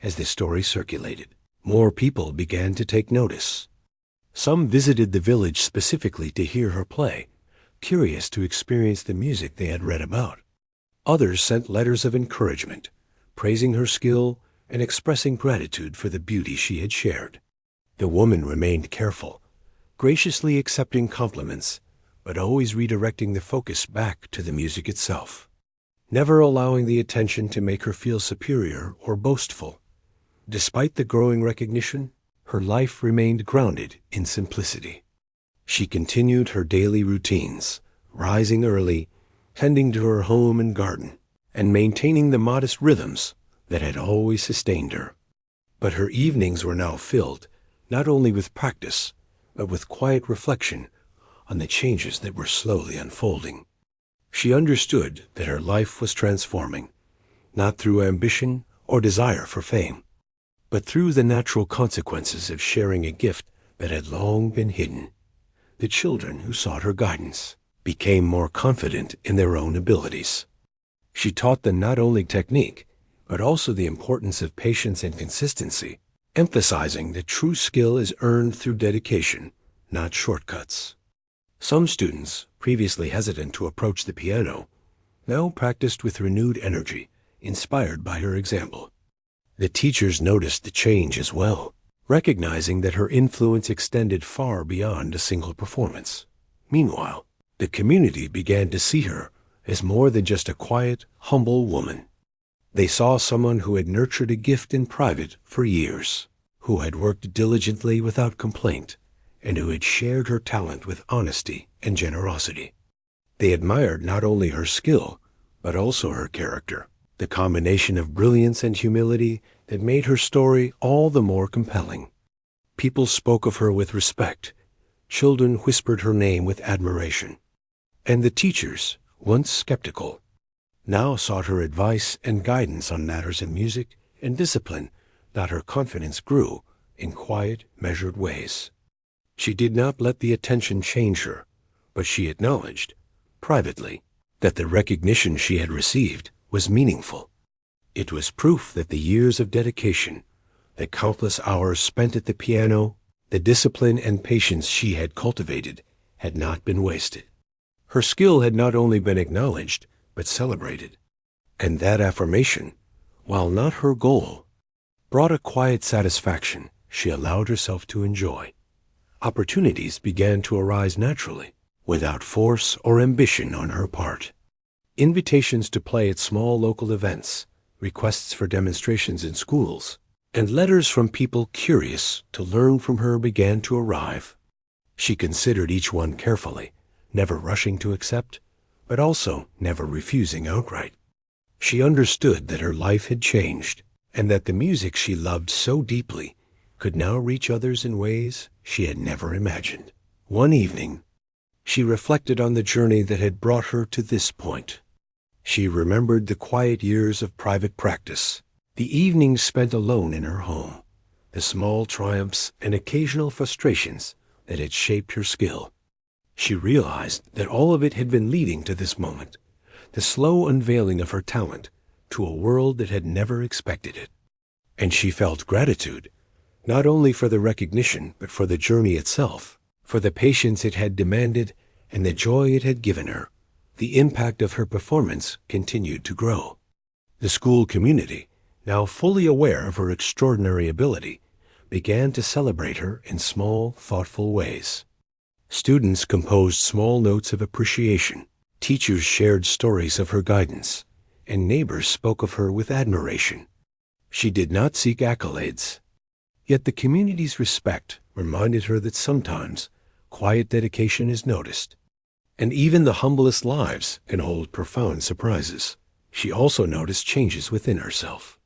As the story circulated, more people began to take notice. Some visited the village specifically to hear her play, curious to experience the music they had read about. Others sent letters of encouragement, praising her skill and expressing gratitude for the beauty she had shared. The woman remained careful, graciously accepting compliments, but always redirecting the focus back to the music itself, never allowing the attention to make her feel superior or boastful. Despite the growing recognition, her life remained grounded in simplicity. She continued her daily routines, rising early, tending to her home and garden, and maintaining the modest rhythms that had always sustained her. But her evenings were now filled not only with practice, but with quiet reflection on the changes that were slowly unfolding. She understood that her life was transforming, not through ambition or desire for fame, but through the natural consequences of sharing a gift that had long been hidden. The children who sought her guidance became more confident in their own abilities. She taught them not only technique, but also the importance of patience and consistency, emphasizing that true skill is earned through dedication, not shortcuts. Some students, previously hesitant to approach the piano, now practiced with renewed energy, inspired by her example. The teachers noticed the change as well, recognizing that her influence extended far beyond a single performance. Meanwhile, the community began to see her as more than just a quiet, humble woman. They saw someone who had nurtured a gift in private for years, who had worked diligently without complaint, and who had shared her talent with honesty and generosity. They admired not only her skill, but also her character, the combination of brilliance and humility that made her story all the more compelling. People spoke of her with respect, children whispered her name with admiration, and the teachers, once skeptical, now sought her advice and guidance on matters of music and discipline, that her confidence grew in quiet, measured ways. She did not let the attention change her, but she acknowledged, privately, that the recognition she had received was meaningful. It was proof that the years of dedication, the countless hours spent at the piano, the discipline and patience she had cultivated, had not been wasted. Her skill had not only been acknowledged, but celebrated. And that affirmation, while not her goal, brought a quiet satisfaction she allowed herself to enjoy. Opportunities began to arise naturally, without force or ambition on her part. Invitations to play at small local events, requests for demonstrations in schools, and letters from people curious to learn from her began to arrive. She considered each one carefully, never rushing to accept, but also never refusing outright. She understood that her life had changed, and that the music she loved so deeply could now reach others in ways she had never imagined. One evening, she reflected on the journey that had brought her to this point. She remembered the quiet years of private practice, the evenings spent alone in her home, the small triumphs and occasional frustrations that had shaped her skill. She realized that all of it had been leading to this moment, the slow unveiling of her talent to a world that had never expected it. And she felt gratitude, not only for the recognition, but for the journey itself, for the patience it had demanded and the joy it had given her. The impact of her performance continued to grow. The school community, now fully aware of her extraordinary ability, began to celebrate her in small, thoughtful ways. Students composed small notes of appreciation, teachers shared stories of her guidance, and neighbors spoke of her with admiration. She did not seek accolades, yet the community's respect reminded her that sometimes quiet dedication is noticed, and even the humblest lives can hold profound surprises. She also noticed changes within herself.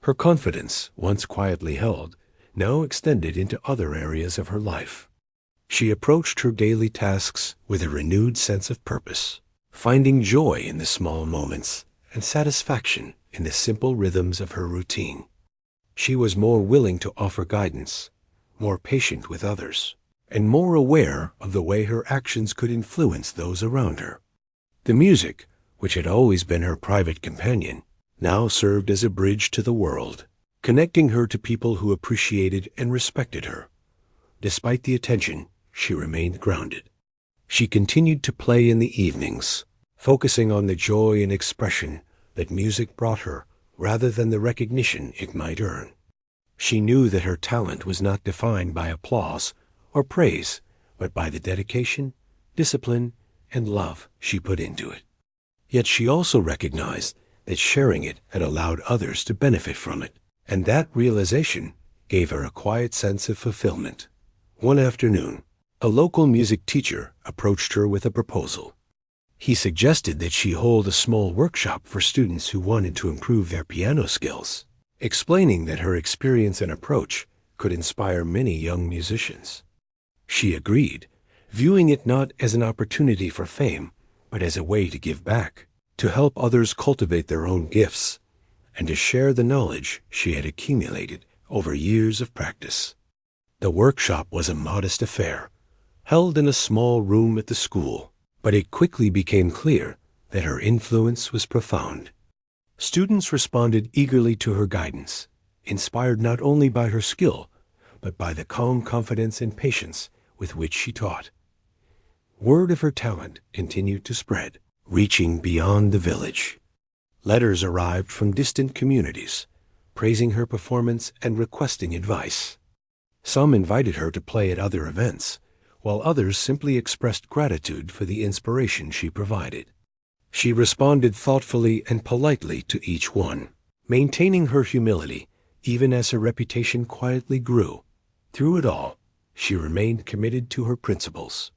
Her confidence, once quietly held, now extended into other areas of her life. She approached her daily tasks with a renewed sense of purpose, finding joy in the small moments and satisfaction in the simple rhythms of her routine. She was more willing to offer guidance, more patient with others, and more aware of the way her actions could influence those around her. The music, which had always been her private companion, now served as a bridge to the world, connecting her to people who appreciated and respected her. Despite the attention, she remained grounded. She continued to play in the evenings, focusing on the joy and expression that music brought her rather than the recognition it might earn. She knew that her talent was not defined by applause or praise, but by the dedication, discipline, and love she put into it. Yet she also recognized that sharing it had allowed others to benefit from it, and that realization gave her a quiet sense of fulfillment. One afternoon, a local music teacher approached her with a proposal. He suggested that she hold a small workshop for students who wanted to improve their piano skills, explaining that her experience and approach could inspire many young musicians. She agreed, viewing it not as an opportunity for fame, but as a way to give back, to help others cultivate their own gifts, and to share the knowledge she had accumulated over years of practice. The workshop was a modest affair, held in a small room at the school, but it quickly became clear that her influence was profound. Students responded eagerly to her guidance, inspired not only by her skill, but by the calm confidence and patience with which she taught. Word of her talent continued to spread, reaching beyond the village. Letters arrived from distant communities, praising her performance and requesting advice. Some invited her to play at other events, while others simply expressed gratitude for the inspiration she provided. She responded thoughtfully and politely to each one, maintaining her humility even as her reputation quietly grew. Through it all, she remained committed to her principles.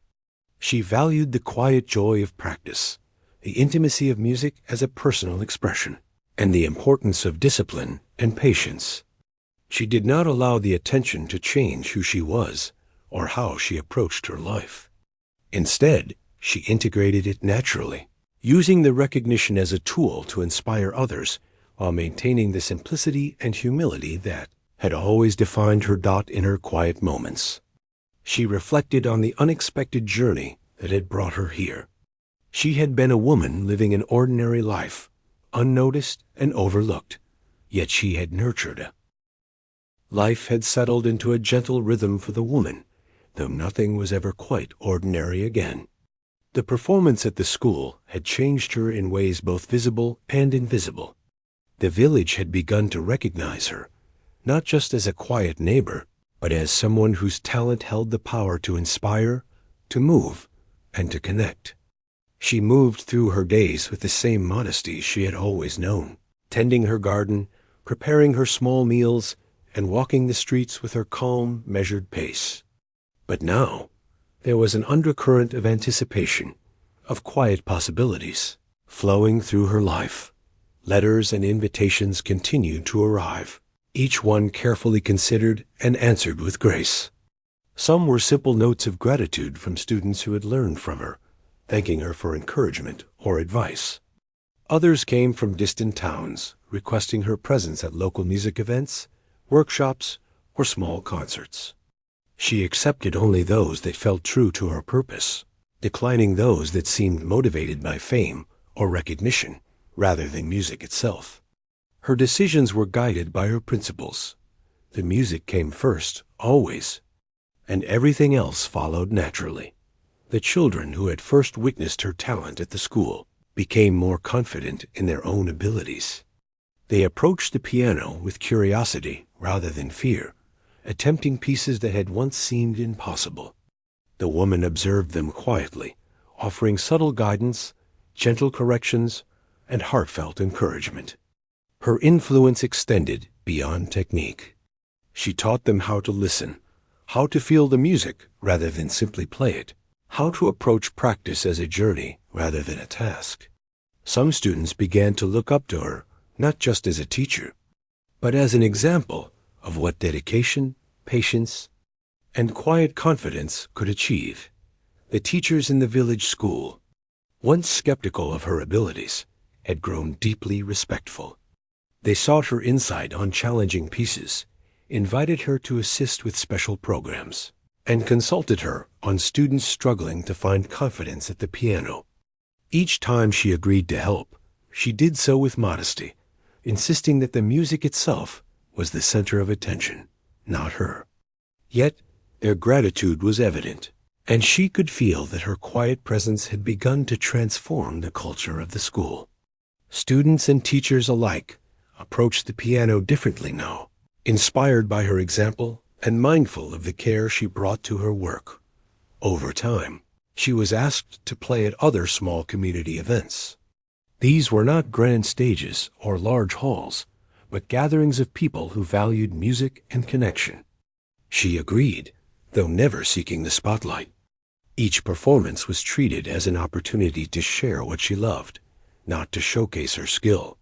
She valued the quiet joy of practice, the intimacy of music as a personal expression, and the importance of discipline and patience. She did not allow the attention to change who she was or how she approached her life. Instead, she integrated it naturally, using the recognition as a tool to inspire others while maintaining the simplicity and humility that had always defined her in her quiet moments. She reflected on the unexpected journey that had brought her here. She had been a woman living an ordinary life, unnoticed and overlooked, yet she had nurtured a life had settled into a gentle rhythm for the woman, though nothing was ever quite ordinary again. The performance at the school had changed her in ways both visible and invisible. The village had begun to recognize her, not just as a quiet neighbor, but as someone whose talent held the power to inspire, to move, and to connect. She moved through her days with the same modesty she had always known, tending her garden, preparing her small meals, and walking the streets with her calm, measured pace. But now, there was an undercurrent of anticipation, of quiet possibilities, flowing through her life. Letters and invitations continued to arrive, each one carefully considered and answered with grace. Some were simple notes of gratitude from students who had learned from her, thanking her for encouragement or advice. Others came from distant towns, requesting her presence at local music events, workshops, or small concerts. She accepted only those that felt true to her purpose, declining those that seemed motivated by fame or recognition rather than music itself. Her decisions were guided by her principles. The music came first, always, and everything else followed naturally. The children who had first witnessed her talent at the school became more confident in their own abilities. They approached the piano with curiosity rather than fear, attempting pieces that had once seemed impossible. The woman observed them quietly, offering subtle guidance, gentle corrections, and heartfelt encouragement. Her influence extended beyond technique. She taught them how to listen, how to feel the music rather than simply play it, how to approach practice as a journey rather than a task. Some students began to look up to her, not just as a teacher, but as an example of what dedication, patience, and quiet confidence could achieve. The teachers in the village school, once skeptical of her abilities, had grown deeply respectful. They sought her insight on challenging pieces, invited her to assist with special programs, and consulted her on students struggling to find confidence at the piano. Each time she agreed to help, she did so with modesty, insisting that the music itself was the center of attention, not her. Yet, their gratitude was evident, and she could feel that her quiet presence had begun to transform the culture of the school. Students and teachers alike approached the piano differently now, inspired by her example and mindful of the care she brought to her work. Over time, she was asked to play at other small community events. These were not grand stages or large halls, but gatherings of people who valued music and connection. She agreed, though never seeking the spotlight. Each performance was treated as an opportunity to share what she loved, not to showcase her skill.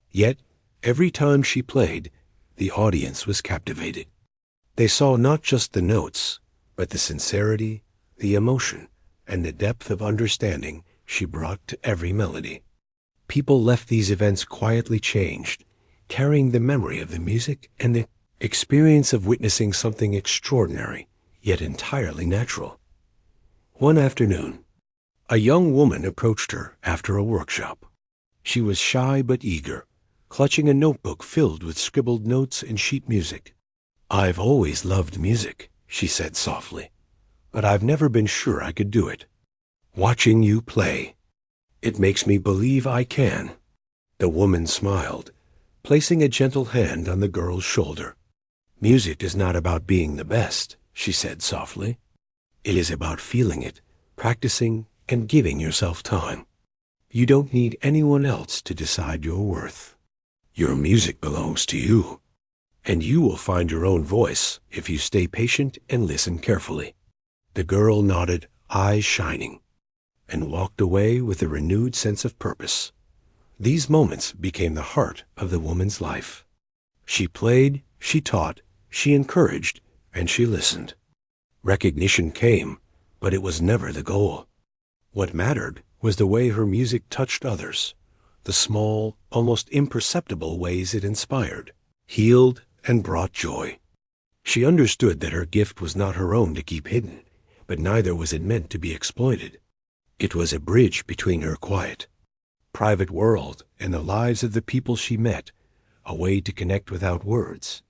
Yet, every time she played, the audience was captivated. They saw not just the notes, but the sincerity, the emotion, and the depth of understanding she brought to every melody. People left these events quietly changed, carrying the memory of the music and the experience of witnessing something extraordinary, yet entirely natural. One afternoon, a young woman approached her after a workshop. She was shy but eager, clutching a notebook filled with scribbled notes and sheet music. "I've always loved music," she said softly, "but I've never been sure I could do it. Watching you play, it makes me believe I can." The woman smiled, placing a gentle hand on the girl's shoulder. "Music is not about being the best," she said softly. "It is about feeling it, practicing, and giving yourself time. You don't need anyone else to decide your worth. Your music belongs to you, and you will find your own voice if you stay patient and listen carefully." The girl nodded, eyes shining, and walked away with a renewed sense of purpose. These moments became the heart of the woman's life. She played, she taught, she encouraged, and she listened. Recognition came, but it was never the goal. What mattered was the way her music touched others, the small, almost imperceptible ways it inspired, healed, and brought joy. She understood that her gift was not her own to keep hidden, but neither was it meant to be exploited. It was a bridge between her quiet, private world and the lives of the people she met, a way to connect without words,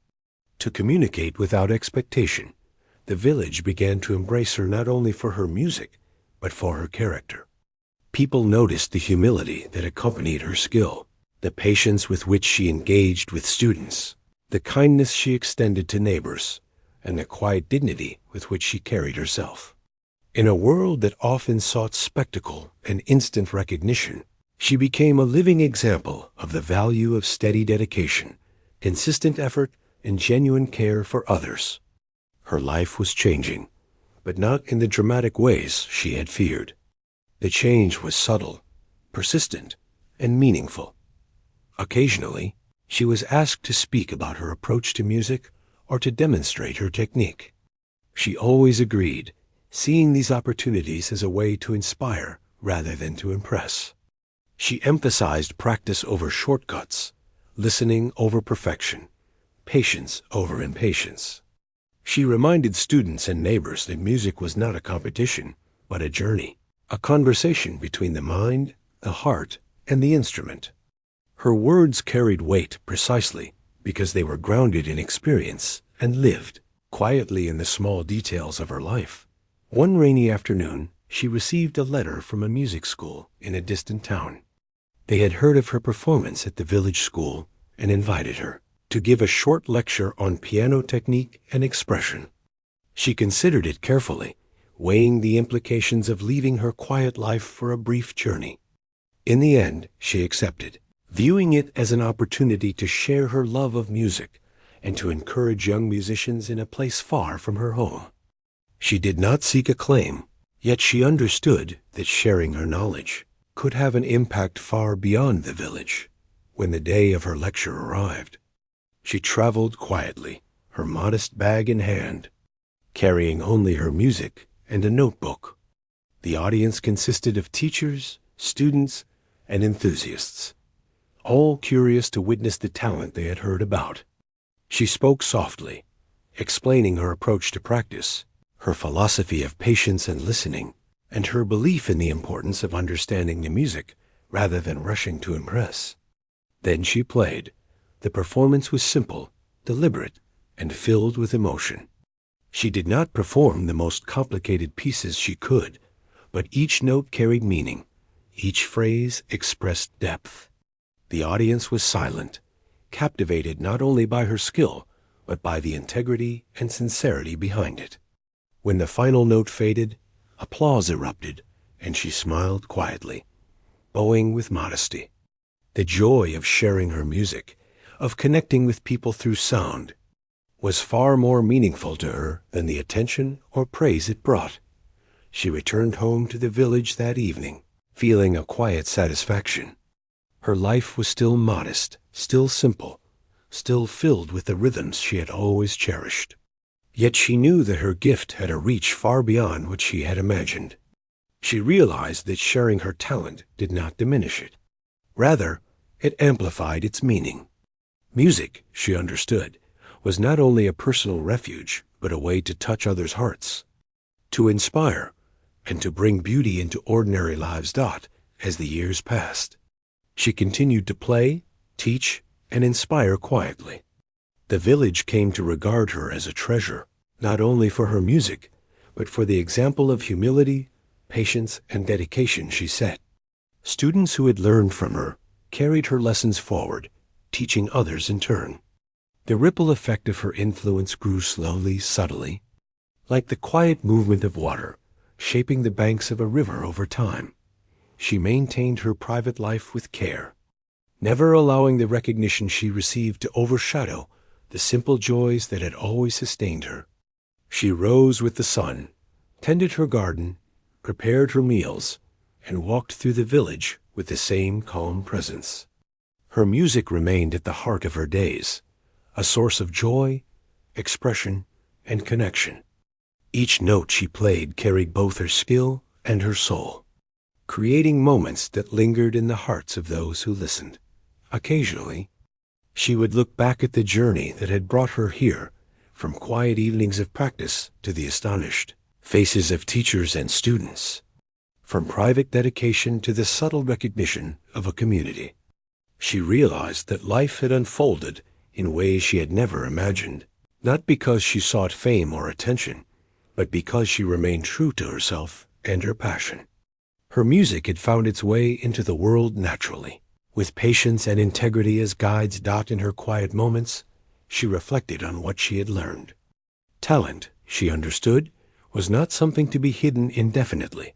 to communicate without expectation. The village began to embrace her not only for her music, but for her character. People noticed the humility that accompanied her skill, the patience with which she engaged with students, the kindness she extended to neighbors, and the quiet dignity with which she carried herself. In a world that often sought spectacle and instant recognition, she became a living example of the value of steady dedication, consistent effort, and genuine care for others. Her life was changing, but not in the dramatic ways she had feared. The change was subtle, persistent, and meaningful. Occasionally, she was asked to speak about her approach to music or to demonstrate her technique. She always agreed, seeing these opportunities as a way to inspire rather than to impress. She emphasized practice over shortcuts, listening over perfection, patience over impatience. She reminded students and neighbors that music was not a competition, but a journey, a conversation between the mind, the heart, and the instrument. Her words carried weight precisely because they were grounded in experience and lived quietly in the small details of her life. One rainy afternoon, she received a letter from a music school in a distant town. They had heard of her performance at the village school and invited her to give a short lecture on piano technique and expression. She considered it carefully, weighing the implications of leaving her quiet life for a brief journey. In the end, she accepted, viewing it as an opportunity to share her love of music and to encourage young musicians in a place far from her home. She did not seek acclaim, yet she understood that sharing her knowledge could have an impact far beyond the village. When the day of her lecture arrived, she traveled quietly, her modest bag in hand, carrying only her music and a notebook. The audience consisted of teachers, students, and enthusiasts, all curious to witness the talent they had heard about. She spoke softly, explaining her approach to practice, her philosophy of patience and listening, and her belief in the importance of understanding the music rather than rushing to impress. Then she played. The performance was simple, deliberate, and filled with emotion. She did not perform the most complicated pieces she could, but each note carried meaning. Each phrase expressed depth. The audience was silent, captivated not only by her skill, but by the integrity and sincerity behind it. When the final note faded, applause erupted, and she smiled quietly, bowing with modesty. The joy of sharing her music, of connecting with people through sound, was far more meaningful to her than the attention or praise it brought. she returned home to the village that evening, feeling a quiet satisfaction. Her life was still modest, still simple, still filled with the rhythms she had always cherished. Yet she knew that her gift had a reach far beyond what she had imagined. She realized that sharing her talent did not diminish it. Rather, it amplified its meaning. Music, she understood, was not only a personal refuge, but a way to touch others' hearts, to inspire, and to bring beauty into ordinary lives. As the years passed, she continued to play, teach, and inspire quietly. The village came to regard her as a treasure, not only for her music, but for the example of humility, patience, and dedication she set. Students who had learned from her carried her lessons forward, teaching others in turn. The ripple effect of her influence grew slowly, subtly, like the quiet movement of water, shaping the banks of a river over time. She maintained her private life with care, never allowing the recognition she received to overshadow the simple joys that had always sustained her. She rose with the sun, tended her garden, prepared her meals, and walked through the village with the same calm presence. Her music remained at the heart of her days, a source of joy, expression, and connection. Each note she played carried both her skill and her soul, creating moments that lingered in the hearts of those who listened. Occasionally, she would look back at the journey that had brought her here, from quiet evenings of practice to the astonished faces of teachers and students, from private dedication to the subtle recognition of a community. She realized that life had unfolded in ways she had never imagined, not because she sought fame or attention, but because she remained true to herself and her passion. Her music had found its way into the world naturally, with patience and integrity as guides. In her quiet moments, she reflected on what she had learned. Talent, she understood, was not something to be hidden indefinitely,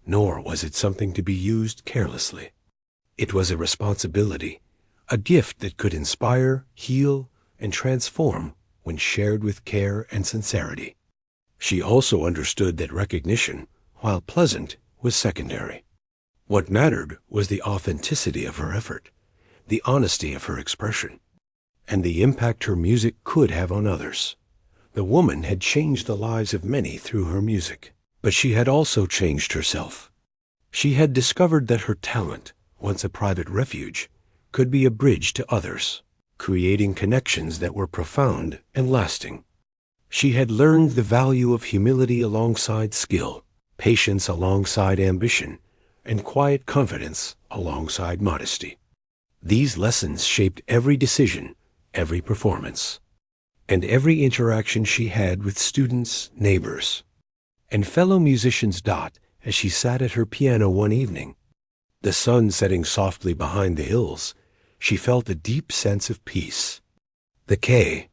nor was it something to be used carelessly. It was a responsibility, a gift that could inspire, heal, and transform when shared with care and sincerity. She also understood that recognition, while pleasant, was secondary. What mattered was the authenticity of her effort, the honesty of her expression, and the impact her music could have on others. The woman had changed the lives of many through her music, but she had also changed herself. She had discovered that her talent, once a private refuge, could be a bridge to others, creating connections that were profound and lasting. She had learned the value of humility alongside skill, patience alongside ambition, and quiet confidence alongside modesty. These lessons shaped every decision, every performance, and every interaction she had with students, neighbors, and fellow musicians. As she sat at her piano one evening, the sun setting softly behind the hills, she felt a deep sense of peace. The K,